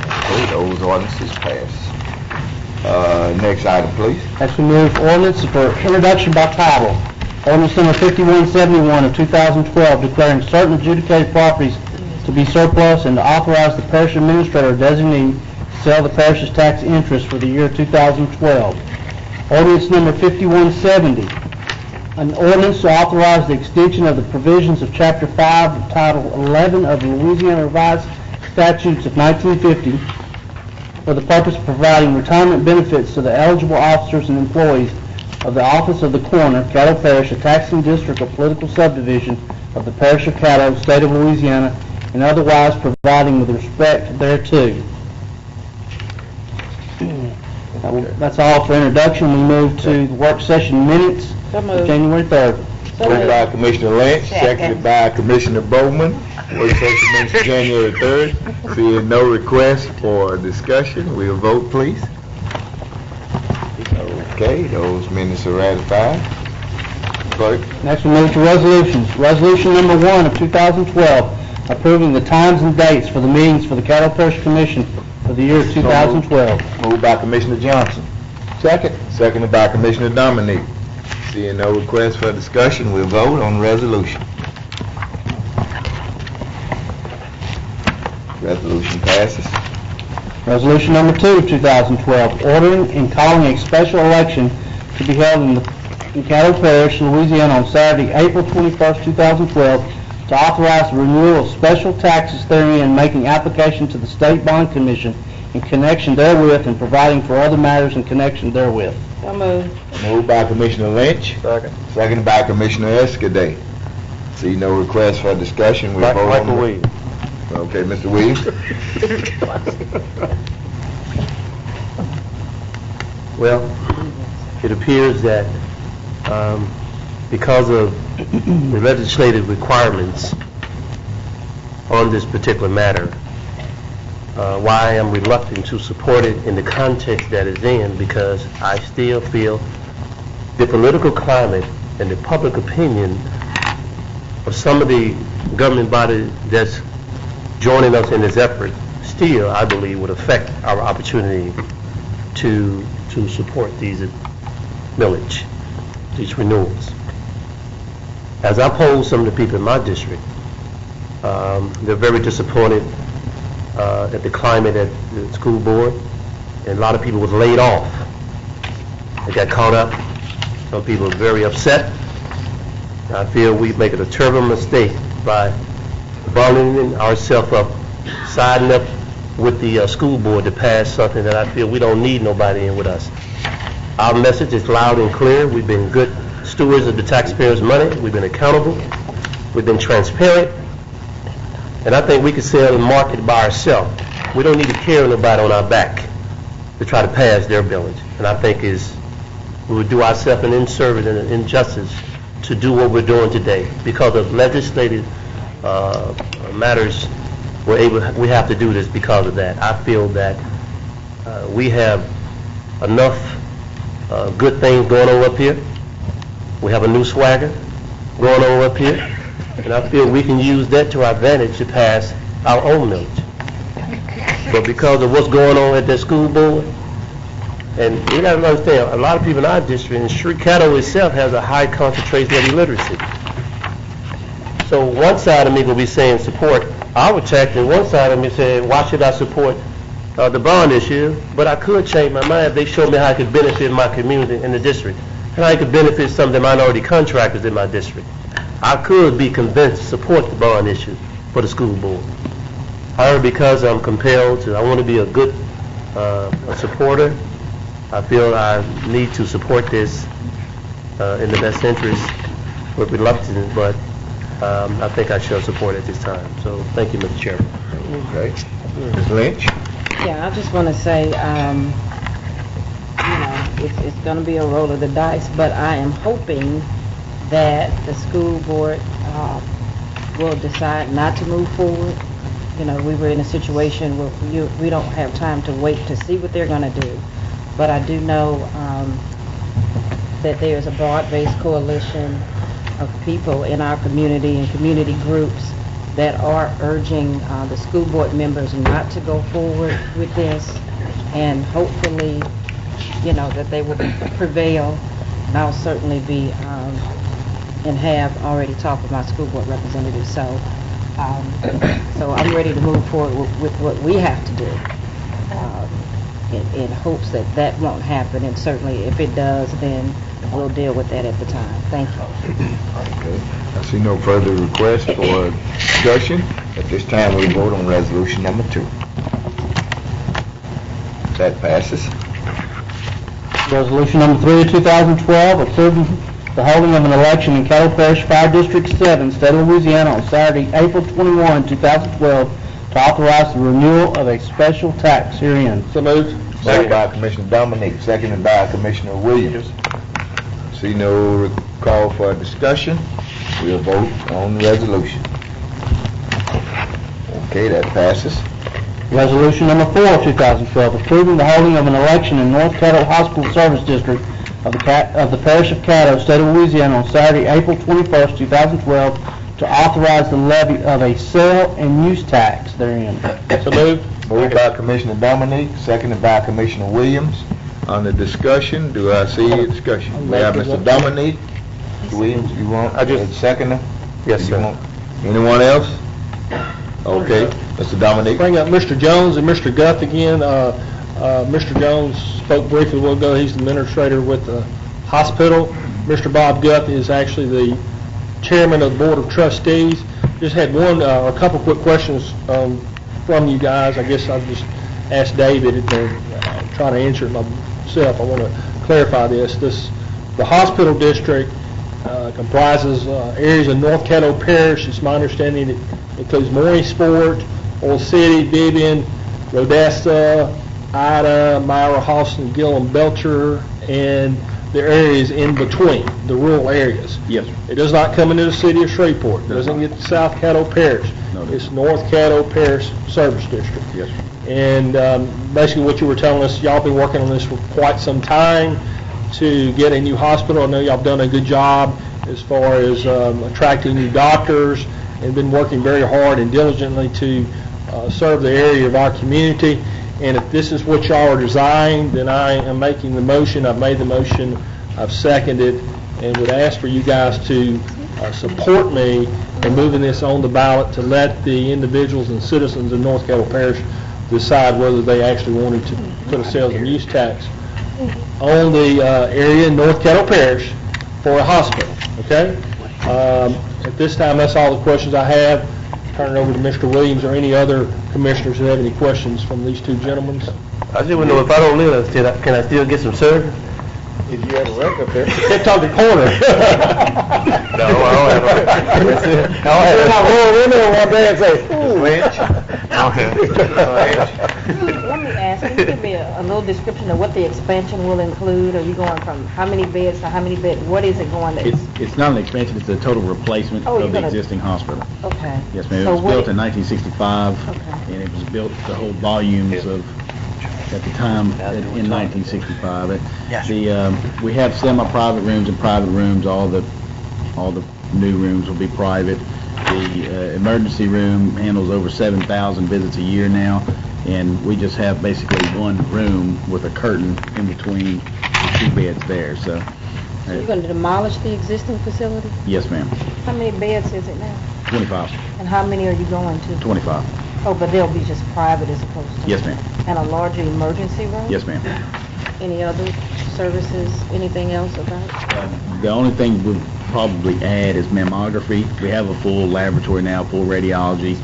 Okay, those ordinances pass. Next item, please. Next we move ordinance for introduction by title. Ordinance number 5171 of 2012 declaring certain adjudicated properties to be surplus and to authorize the parish administrator designee to sell the parish's tax interest for the year 2012. Ordinance number 5170, an ordinance to authorize the extension of the provisions of Chapter 5 of Title 11 of the Louisiana Revised Statutes of 1950 for the purpose of providing retirement benefits to the eligible officers and employees of the office of the coroner, Caddo Parish, a taxing district or political subdivision of the parish of Caddo, state of Louisiana, and otherwise providing with respect thereto. That's all for introduction. We move to the work session minutes of January 3rd. Moved by Commissioner Lynch, seconded by Commissioner Bowman. Work session minutes of January 3rd. Seeing no request for discussion, we'll vote, please. Okay, those minutes are ratified. Clerk. Next we move to resolutions. Resolution number 1 of 2012, approving the times and dates for the meetings for the Caddo Parish Commission for the year 2012. Moved by Commissioner Johnson. Second. Seconded by Commissioner Dominique. Seeing no request for discussion, we'll vote on the resolution. Resolution passes. Resolution number 2 of 2012, ordering and calling a special election to be held in Caddo Parish, Louisiana on Saturday, April 21st, 2012, to authorize the renewal of special taxes therein and making application to the State Bond Commission in connection therewith and providing for other matters in connection therewith. So moved. Moved by Commissioner Lynch. Second. Seconded by Commissioner Escaday. See no request for discussion, we'll vote on Michael the... Williams. Okay, Mr. Williams. Well, it appears that because of the legislative requirements on this particular matter, why I am reluctant to support it in the context that it's in, because I still feel the political climate and the public opinion of some of the government bodies that's joining us in this effort still, I believe, would affect our opportunity to support these millage, these renewals. As I polled some of the people in my district, they're very disappointed at the climate at the school board, and a lot of people was laid off. They got caught up. Some people are very upset. I feel we make it a terrible mistake by bundling ourselves up, siding up with the school board to pass something that I feel we don't need nobody in with us. Our message is loud and clear. We've been good stewards of the taxpayers' money. We've been accountable. We've been transparent. And I think we can sell and market by ourselves. We don't need to carry nobody on our back to try to pass their village. And I think we would do ourselves an inservice and an injustice to do what we're doing today. Because of legislative matters, we have to do this because of that. I feel that we have enough good things going on up here. We have a new swagger going on up here, and I feel we can use that to our advantage to pass our own millage. But because of what's going on at that school board, and you got to understand, a lot of people in our district, and Caddo itself has a high concentration of illiteracy. So one side of me will be saying support our tax, and one side of me saying, why should I support the bond issue? But I could change my mind if they showed me how I could benefit my community in the district, and I could benefit some of the minority contractors in my district. I could be convinced to support the bond issue for the school board. However, because I'm compelled to, I want to be a good a supporter, I feel I need to support this in the best interest with reluctance, but I think I shall support it at this time. So thank you, Mr. Chairman. Okay. Ms. Lynch? Yeah, I just want to say, it's going to be a roll of the dice, but I am hoping that the school board will decide not to move forward. you know, we were in a situation where we don't have time to wait to see what they're going to do. But I do know that there's a broad-based coalition of people in our community and community groups that are urging the school board members not to go forward with this, and hopefully, you know, that they will prevail. And I'll certainly be and have already talked with my school board representatives. So I'm ready to move forward with what we have to do in hopes that that won't happen. And certainly if it does, then we'll deal with that at the time. Thank you. Okay. I see no further requests for discussion. At this time, we vote on resolution number 2. That passes. Resolution number 3 of 2012, approving the holding of an election in Caddo Parish Fire District 7, State of Louisiana on Saturday, April 21, 2012, to authorize the renewal of a special tax herein. So moved. Moved by Commissioner Dominique, seconded by Commissioner Williams. See no call for a discussion. We'll vote on the resolution. Okay, that passes. Resolution number 4 of 2012, approving the holding of an election in North Caddo Hospital Service District of the Parish of Caddo, State of Louisiana on Saturday, April 21st, 2012, to authorize the levy of a sale and use tax therein. So moved. Moved by Commissioner Dominique, seconded by Commissioner Williams. On the discussion, do I see a discussion? We have Mr. Dominique. Williams, you want a seconder? Yes, sir. Anyone else? Okay, Mr. Dominique. Bring up Mr. Jones and Mr. Guth again. Mr. Jones spoke briefly a while ago. He's the administrator with the hospital. Mr. Bob Guth is actually the chairman of the Board of Trustees. Just had one or a couple quick questions from you guys. I guess I'll just ask David to try to answer it myself. I want to clarify this. The hospital district comprises areas of North Caddo Parish. It's my understanding it includes Morrisport, Oil City, Vivian, Rodessa, Ida, Myra, Halston, Gillum, Belcher, and the areas in between, the rural areas. Yes. It does not come into the city of Shreveport. It doesn't get to South Caddo Parish. No, it's North Caddo Parish Service District. Yes. And basically what you were telling us, y'all been working on this for quite some time to get a new hospital. I know y'all have done a good job as far as attracting new doctors and been working very hard and diligently to serve the area of our community. And if this is what y'all are designed, then I am making the motion. I've made the motion. I've seconded, and would ask for you guys to support me in moving this on the ballot to let the individuals and citizens in North Caddo Parish decide whether they actually wanted to put a sales and use tax on the area in North Caddo Parish for a hospital. Okay? At this time, that's all the questions I have. Turn it over to Mr. Williams or any other commissioners who have any questions from these two gentlemen. I just want to know, if I don't live there, can I still get some service? If you have a rec up there. Can't talk the corner. No, I don't have I don't roll in there one day and say, ooh. Let me ask, can you give me a little description of what the expansion will include? Are you going from how many beds to how many beds? What is it going to? It's not an expansion, it's a total replacement of the existing hospital. Okay. Yes, ma'am. It was built in 1965, and it was built to hold volumes of, at the time, in 1965. We have semi-private rooms and private rooms. All the new rooms will be private. The emergency room handles over 7,000 visits a year now, and we just have basically one room with a curtain in between the 2 beds there. So you're going to demolish the existing facility? Yes, ma'am. How many beds is it now? 25. And how many are you going to? 25. Oh, but they'll be just private as opposed to? Yes, ma'am. And a larger emergency room? Yes, ma'am. Any other services, anything else about it? The only thing we'll probably add is mammography. We have a full laboratory now, full radiology.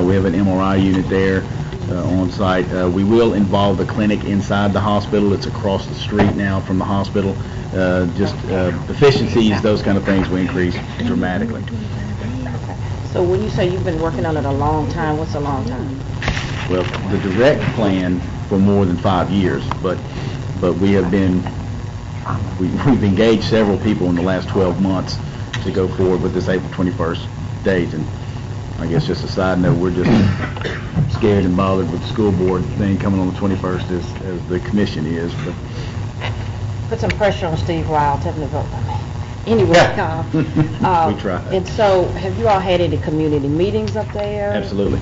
We have an MRI unit there on site. We will involve the clinic inside the hospital. It's across the street now from the hospital. Efficiencies, those kind of things will increase dramatically. So when you say you've been working on it a long time, what's a long time? Well, the direct plan for more than 5 years, but we've engaged several people in the last 12 months to go forward with this April 21st date, and I guess just a side note, we're just scared and bothered with the school board thing coming on the 21st as the commission is, but Put some pressure on Steve Wild, tell him to vote for me. Anyway, we try. and so, have you all had any community meetings up there? Absolutely.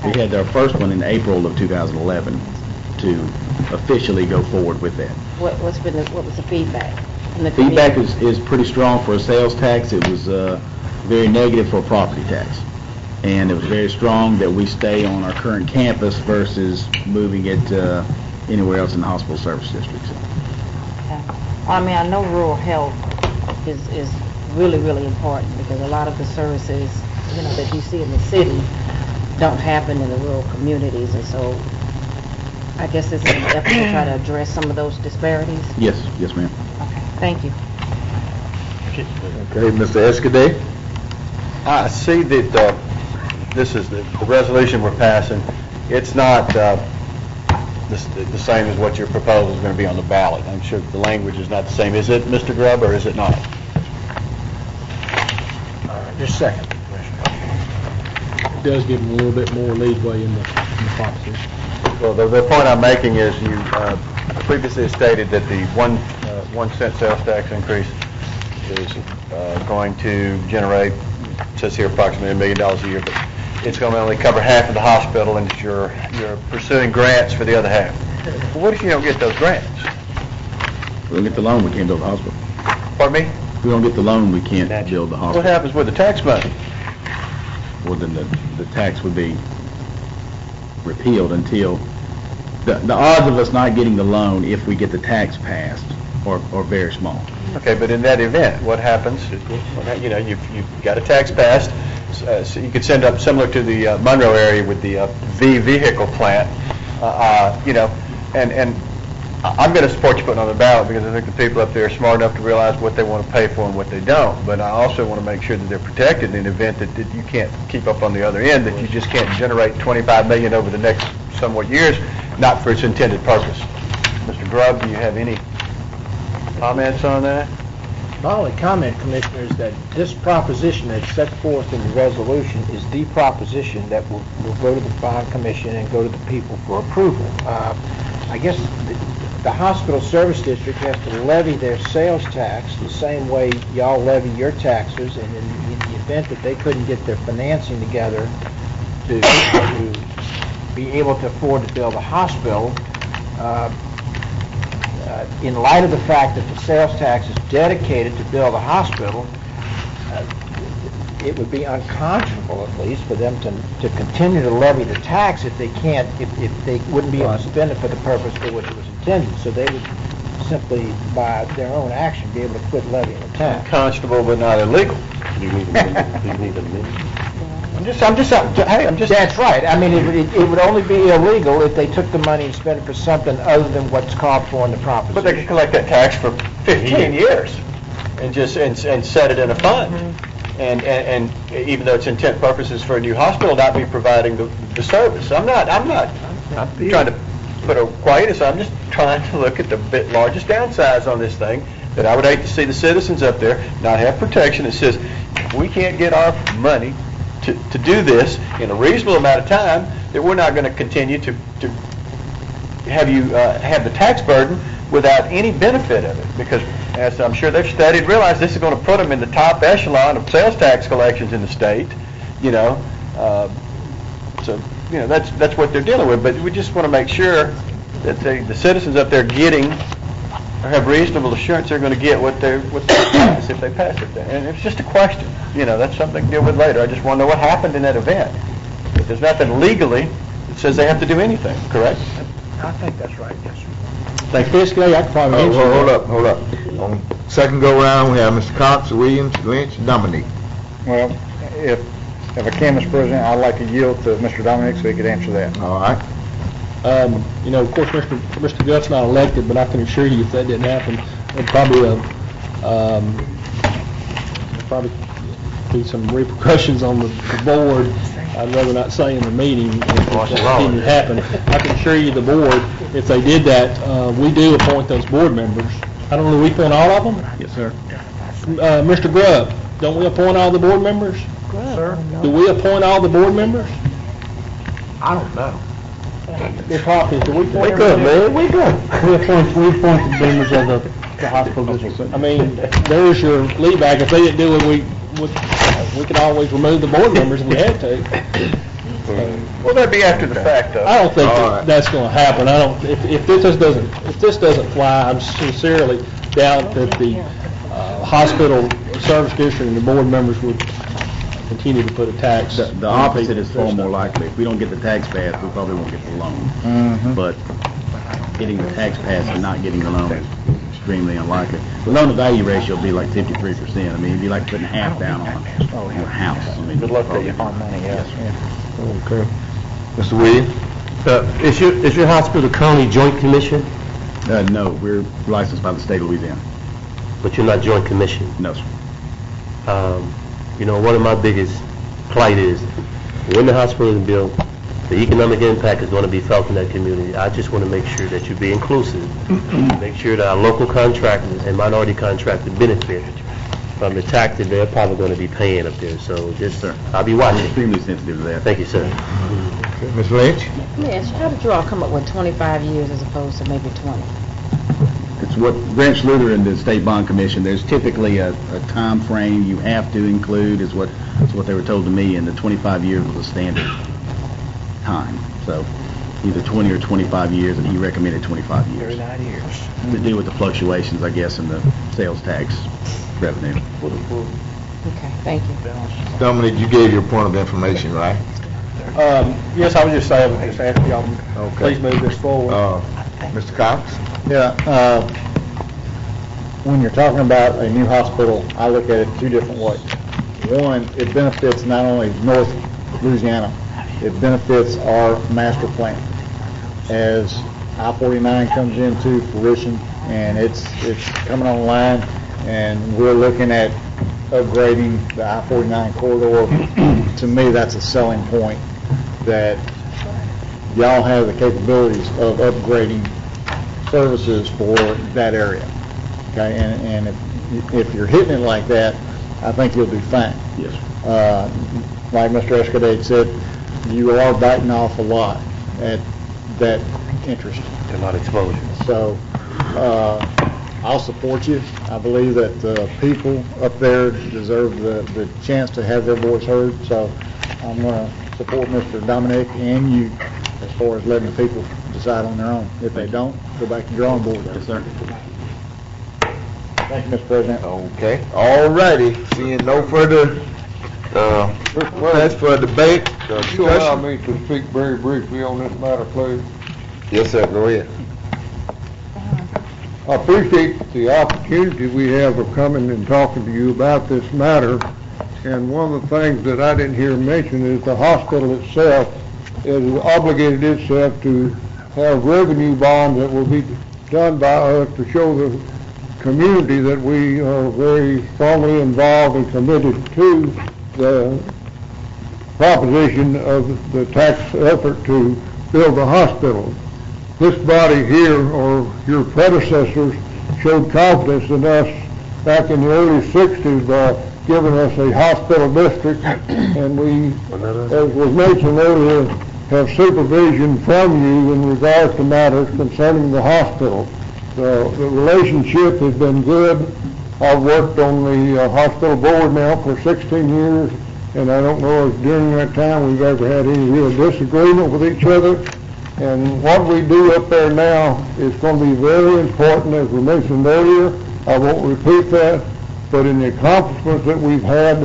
We had our first one in April of 2011 to officially go forward with that. What was the feedback? from the Feedback community? is pretty strong for a sales tax. It was very negative for a property tax. And it was very strong that we stay on our current campus versus moving it anywhere else in the hospital service district. Okay. Well, I mean, I know rural health is really, really important because a lot of the services, you know, that you see in the city don't happen in the rural communities, and so I guess this is an effort to try to address some of those disparities. Yes, yes, ma'am. Okay, thank you. Okay, Mr. Escudé? I see that this is the resolution we're passing. It's not the same as what your proposal is going to be on the ballot. I'm sure the language is not the same. Is it, Mr. Grubb, or is it not? Just a second. It does give them a little bit more leeway in the proposition. Well, the point I'm making is you previously stated that the 1 cent sales tax increase is going to generate, it says here, approximately $1 million a year, but it's going to only cover half of the hospital, and you're pursuing grants for the other half. Well, what if you don't get those grants? We don't get the loan, we can't build the hospital. Pardon me? If we don't get the loan, we can't build the hospital. What happens with the tax money? Well, then the tax would be repealed until, the odds of us not getting the loan if we get the tax passed are very small. Okay, but in that event, what happens? You know, you've got a tax passed, so you could send up similar to the Monroe area with the vehicle plant, you know, and I'm going to support you putting on the ballot because I think the people up there are smart enough to realize what they want to pay for and what they don't. But I also want to make sure that they're protected in the event that you can't keep up on the other end, that you just can't generate $25 million over the next somewhat years, not for its intended purpose. Mr. Grubb, do you have any comments on that? My only comment, Commissioner, is that this proposition that's set forth in the resolution is the proposition that will go to the bond commission and go to the people for approval. I guess the hospital service district has to levy their sales tax the same way y'all levy your taxes, and in the event that they couldn't get their financing together to be able to afford to build a hospital, in light of the fact that the sales tax is dedicated to build a hospital, it would be unconscionable, at least, for them to continue to levy the tax if they can't, if they wouldn't be able to spend it for the purpose for which it was intended. So they would simply, by their own action, be able to quit levying the tax. Unconscionable but not illegal. That's right. I mean, it would only be illegal if they took the money and spent it for something other than what's called for in the proposition. But they could collect that tax for 15 years and just and set it in a fund. And even though its intent purposes for a new hospital, not be providing the service. I'm not trying to put a quietus. I'm just trying to look at the largest downsides on this thing, that I would hate to see the citizens up there not have protection that says, if we can't get our money to do this in a reasonable amount of time, that we're not going to continue to have you have the tax burden without any benefit of it. Because as I'm sure they've studied, realize this is going to put them in the top echelon of sales tax collections in the state, you know. So, you know, that's what they're dealing with. But we just want to make sure that the citizens up there getting or have reasonable assurance they're going to get what they pass if they pass it there. And it's just a question. You know, that's something to deal with later. I just want to know what happened in that event. But there's nothing legally that says they have to do anything, correct? I think that's right, yes, sir. Thank you. Basically, I could probably answer that. Hold up. On second go-round, we have Mr. Cox, Williams, Lynch, Dominique. Well, if I can, Mr. President, I'd like to yield to Mr. Dominic so he could answer that. All right. You know, of course, Mr. Gutt's not elected, but I can assure you if that didn't happen, there'd probably be some repercussions on the board. I'd rather not say in the meeting if that didn't happen. I can assure you the board, if they did that, we do appoint those board members. I don't know, we appoint all of them? Yes, sir. Mr. Grubb, don't we appoint all the board members? Sir? Do we appoint all the board members? I don't know. Ms. Hopkins, do we appoint Wake up, man, wake up. We appoint the members of the hospital district. I mean, there's your lead back. If they didn't do it, we could always remove the board members if we had to. Well, that'd be after the fact, though. I don't think that's going to happen. I don't. If this doesn't fly, I'm sincerely doubt that the hospital service district and the board members would continue to put a tax. The opposite is far more likely. If we don't get the tax passed, we probably won't get the loan. But getting the tax passed and not getting the loan is extremely unlikely. The loan-to-value ratio will be like 53%. I mean, it'd be like putting half down on a house. I mean, Good luck to you on money, yes. Okay. Mr. Williams? Is your hospital currently joint commission? No, we're licensed by the state of Louisiana. But you're not joint commission? No, sir. One of my biggest plight is when the hospital is built, the economic impact is going to be felt in that community. I just want to make sure that you be inclusive, make sure that our local contractors and minority contractors benefit from the tax that they're probably going to be paying up there. So just, I'll be watching. Extremely sensitive to that. Thank you, sir. Okay. Ms. Lynch? Let me ask you, how did you all come up with 25 years as opposed to maybe 20? It's what Grant Schluter and the State Bond Commission, there's typically a time frame you have to include, is what they were told to me, and the 25 years was a standard time. So either 20 or 25 years, and he recommended 25 years. 39 years. To do with the fluctuations, I guess, in the sales tax revenue. Okay, thank you. Dominic, you gave your point of information, right? Yes, I was just saying, just asking y'all, please move this forward. Mr. Cox? Yeah, when you're talking about a new hospital, I look at it two different ways. One, it benefits not only North Louisiana, it benefits our master plan. As I-49 comes into fruition and it's coming online, and we're looking at upgrading the I-49 corridor, to me, that's a selling point, that y'all have the capabilities of upgrading services for that area. Okay, and if you're hitting it like that, I think you'll do fine. Yes. Like Mr. Escadade said, you are biting off a lot at that interest. A lot of exposure. So, I'll support you. I believe that the people up there deserve the chance to have their voice heard, so I'm going to support Mr. Dominic and you as far as letting the people decide on their own. If they don't, go back to the drawing board. Yes, sir. Thank you, Mr. President. Okay. All righty. Seeing no further request for debate, You allow discussion? me to speak very briefly on this matter, please. Yes, sir. Go ahead. I appreciate the opportunity we have of coming and talking to you about this matter. And one of the things that I didn't hear mentioned is the hospital itself has obligated itself to have revenue bonds that will be done by us to show the community that we are very strongly involved and committed to the proposition of the tax effort to build the hospital. This body here, or your predecessors, showed confidence in us back in the early 60s by giving us a hospital district, and we, as was mentioned earlier, have supervision from you in regards to matters concerning the hospital. The relationship has been good. I've worked on the hospital board now for 16 years, and I don't know if during that time we've ever had any real disagreement with each other. And what we do up there now is going to be very important, as we mentioned earlier. I won't repeat that, but in the accomplishments that we've had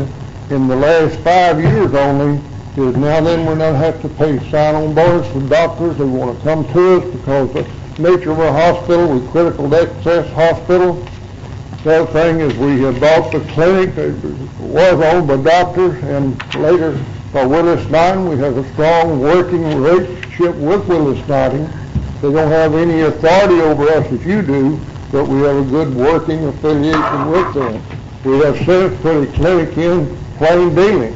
in the last 5 years only, is now then we're not have to pay sign-on bonus for doctors who want to come to us because the nature of our hospital, we're critical access hospital. The other thing is we have bought the clinic that was owned by doctors, and later by Willis Knighton. We have a strong working relationship with Willis Knighton. They don't have any authority over us as you do, but we have a good working affiliation with them. We have since put a clinic in Plain Dealing.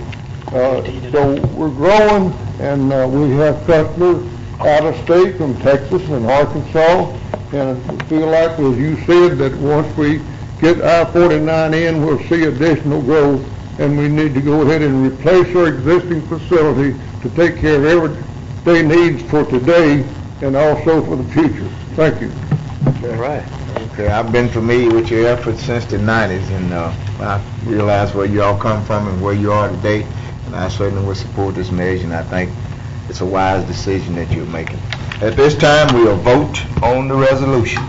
So we're growing, and we have customers out of state from Texas and Arkansas, and I feel like, as you said, that once we get I-49 in, we'll see additional growth and we need to go ahead and replace our existing facility to take care of everyday needs for today and also for the future. Thank you. All right. Okay, I've been familiar with your efforts since the 90s, and I realize where you all come from and where you are today, and I certainly will support this measure, and I think it's a wise decision that you're making. At this time, we'll vote on the resolution.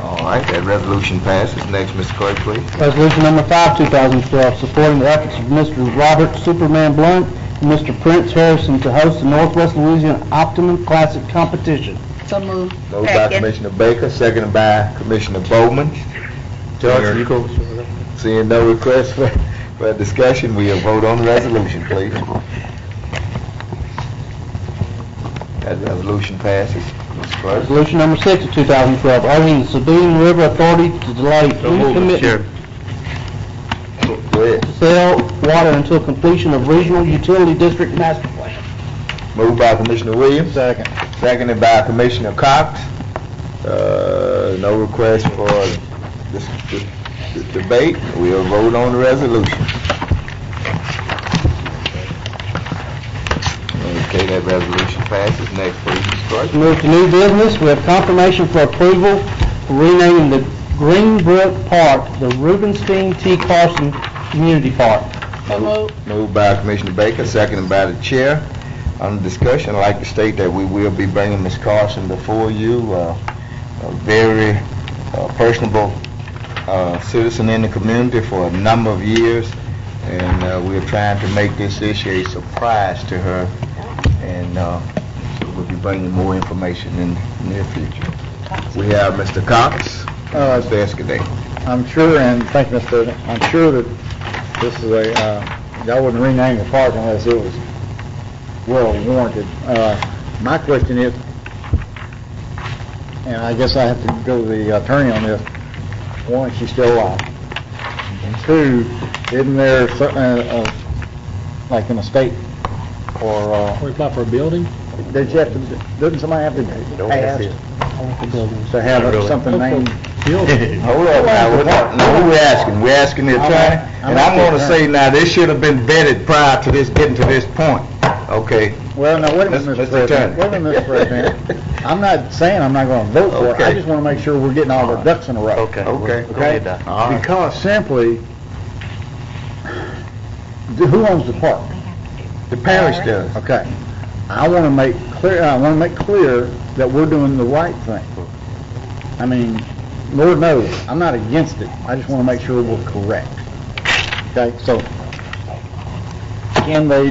All right, that resolution passes. Next, Mr. Clerk, please. Resolution number 5, 2012, supporting the efforts of Mr. Robert Superman Blunt and Mr. Prince Harrison to host the Northwest Louisiana Optimum Classic Competition. So moved. Moved by Commissioner Baker, seconded by Commissioner Bowman. Judge, you go. Seeing no request for discussion, we'll vote on the resolution, please. That resolution passes. Mr. Clerk. Resolution number 6 of 2012, urging the Sabine River Authority to delay any commitment Go ahead. to sell water until completion of Regional Utility District Master Plan. Moved by Commissioner Williams. Second. Seconded by Commissioner Cox. No request for this debate. We'll vote on the resolution. Okay, that resolution passes. Next, please, Mr. Clerk. Move to new business. We have confirmation for approval for renaming the Greenbrook Park the Rubenstein T. Carson Community Park. Moved by Commissioner Baker, seconded by the chair. On the discussion, I'd like to state that we will be bringing Ms. Carson before you, a very personable citizen in the community for a number of years, and we're trying to make this issue a surprise to her, and so we'll be bringing more information in the near future. We have Mr. Cox, Mr. Escudé. I'm sure, and thank you, Mr. President, I'm sure that this is y'all wouldn't rename the park unless it was well warranted. My question is, and I guess I have to go to the attorney on this, one, she's still alive. And two, isn't there something, like an estate, or... We apply for a building? Doesn't somebody have to ask to have something named? Hold on now, no, we're asking the attorney, and I'm gonna say now, this should have been vetted prior to this, getting to this point, okay? Well, now, wait a minute, Mr. President. Wait a minute, Mr. President. I'm not saying I'm not gonna vote for it, I just wanna make sure we're getting all the ducks in a row. Okay. Because simply, who owns the park? The parish does. Okay. I want to make clear that we're doing the right thing. I mean, Lord knows, I'm not against it. I just want to make sure we're correct. Okay, so can they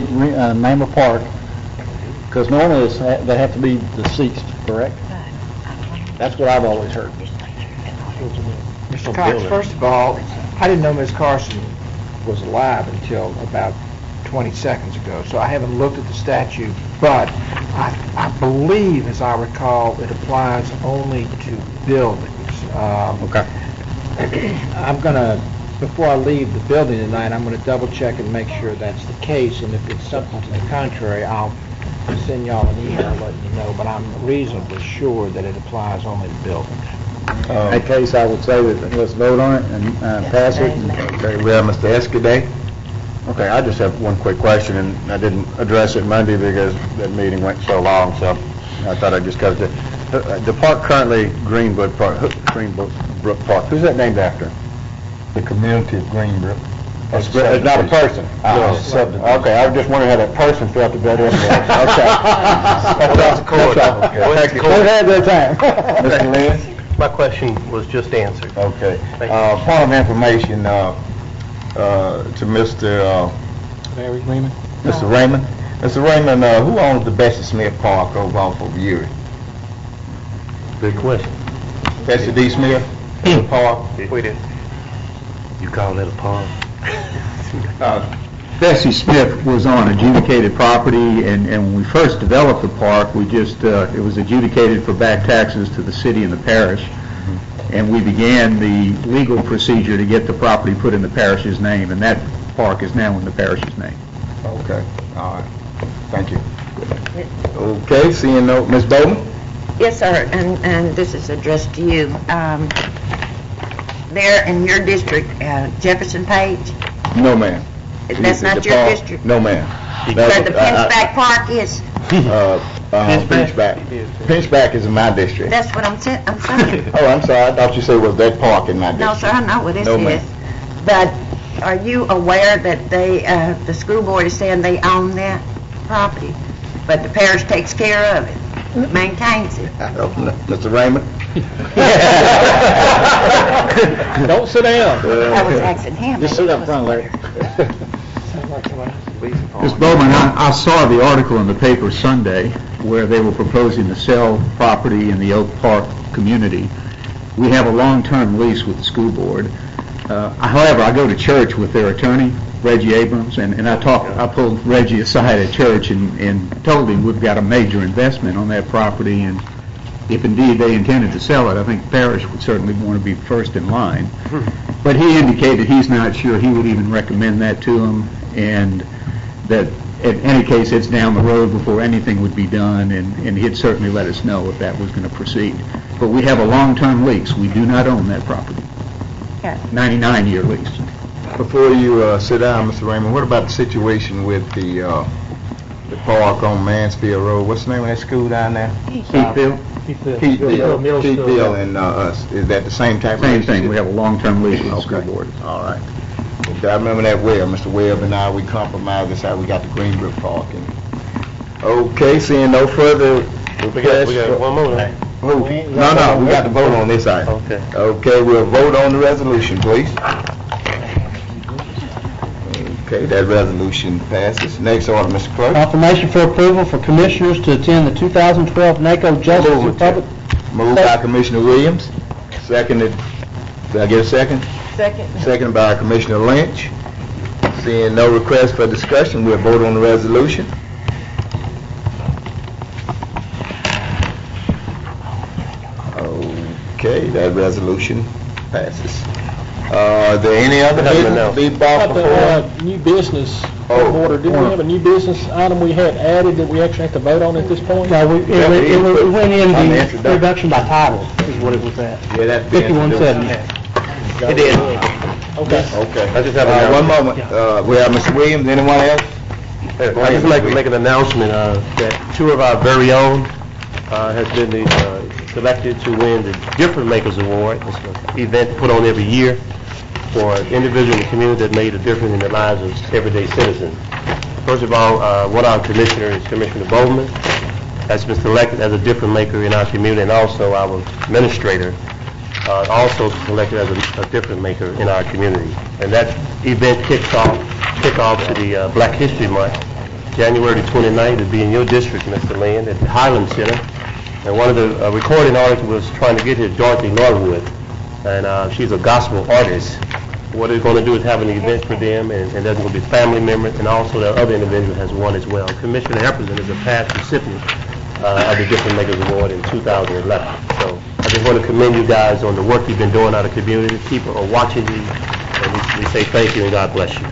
name a park? Because normally they have to be deceased, correct? That's what I've always heard. Mr. Cox, first of all, I didn't know Ms. Carson was alive until about 20 seconds ago, so I haven't looked at the statute, but I believe, as I recall, it applies only to buildings. Okay. I'm going to, before I leave the building tonight, I'm going to double check and make sure that's the case, and if it's something to the contrary, I'll send y'all an email letting you know, but I'm reasonably sure that it applies only to buildings. In that case, I would say that let's vote on it and pass it. Okay, we have Mr. Escudé. Okay, I just have one quick question, and I didn't address it Monday because that meeting went so long, so I thought I'd just cover it. The park currently, Greenbrook Park, who's that named after? The community of Greenbrook. It's not a person? Okay, I was just wondering how that person felt about it. Okay. That's the court. Thank you. We've had that time. Mr. Lynn? My question was just answered. Okay. Point of information, to Mr. Raymond. Mr. Raymond. Mr. Raymond, who owns the Bessie Smith Park over off of Erie? Good question. Bessie D. Smith Park? We did. You call that a park? Bessie Smith was on adjudicated property, and when we first developed the park, we just, it was adjudicated for back taxes to the city and the parish, and we began the legal procedure to get the property put in the parish's name, and that park is now in the parish's name. Okay, all right. Thank you. Okay, seeing no, Ms. Bowman? Yes, sir, and this is addressed to you. there in your district, Jefferson Page? No, ma'am. That's not your district? No, ma'am. Where the Pinchback Park is? Pinchback. Pinchback is in my district. That's what I'm saying. Oh, I'm sorry, I thought you said was that park in my district. No, sir, I know what this No, is. ma'am. But are you aware that the school board is saying they own that property, but the parish takes care of it, maintains it? I don't know. Mr. Raymond? Don't sit down. I was asking him. Just sit up front, Larry. Ms. Bowman, I saw the article in the paper Sunday where they were proposing to sell property in the Oak Park community. We have a long-term lease with the school board. However, I go to church with their attorney, Reggie Abrams, and I pulled Reggie aside at church and told him we've got a major investment on that property, and if indeed they intended to sell it, I think Parish would certainly want to be first in line. But he indicated he's not sure he would even recommend that to him, and that in any case it's down the road before anything would be done, and he'd certainly let us know if that was going to proceed. But we have a long-term lease. We do not own that property. 99-year lease. Before you sit down, Mr. Raymond, what about the situation with the park on Mansfield Road? What's the name of that school down there? Heathfield? Heathfield and us. Is that the same type of Same relationship? thing. We have a long-term lease with the school board. All right. Okay, I remember that well. Mr. Webb and I, we compromised. That's how we got the Greenbrook Park. Okay, seeing no further requests. We got one more. No, we got to vote on this item. Okay. Okay, we'll vote on the resolution, please. Okay, that resolution passes. Next order, Mr. Clerk. Confirmation for approval for commissioners to attend the 2012 NACO Justice and Public... Moved by Commissioner Williams, seconded, did I get a second? Second. Seconded by Commissioner Lynch. Seeing no request for discussion, we'll vote on the resolution. Okay, that resolution passes. Are there any other business to be brought before? New business Oh, order. Didn't we have a new business item we had added that we actually have to vote on at this point? No, it went in the introduction by title, is what it was at. Yeah, that's 5170. It is. Okay. Okay. I just have One moment. We have Mr. Williams. Anyone else? I just like to make an announcement that two of our very own has been selected to win the Difference Makers Award. It's an event put on every year for individuals in the community that made a difference in the lives of everyday citizens. First of all, one of our commissioners, Commissioner Bowman, has been selected as a difference maker in our community, and also our administrator also selected as a difference maker in our community. And that event kicks off to the Black History Month. January 29th will be in your district, Mr. Lynn, at the Highland Center. And one of the recording artists was trying to get here, Dorothy Norwood, and she's a gospel artist. What they're going to do is have an event for them, and there's going to be family members, and also the other individual has won as well. Commissioner Epperson is a past recipient of the Difference Makers Award in 2011. So I just want to commend you guys on the work you've been doing out of the community. People are watching you, and we say thank you and God bless you.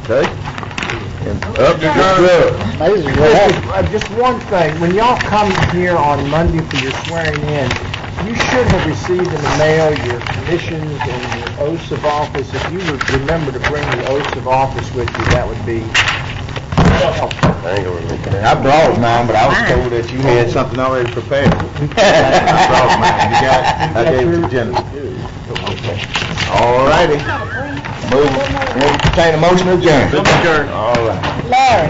Okay. And up to the Just one thing, when y'all come here on Monday for your swearing in, you should have received in the mail your commissions and your oaths of office. If you would remember to bring the oaths of office with you, that would be helpful. I brought mine, but I was told that you had something already prepared. I brought mine. You got it? I gave it to Jennifer. All righty. Entertain a motion to adjourn. All right. Larry.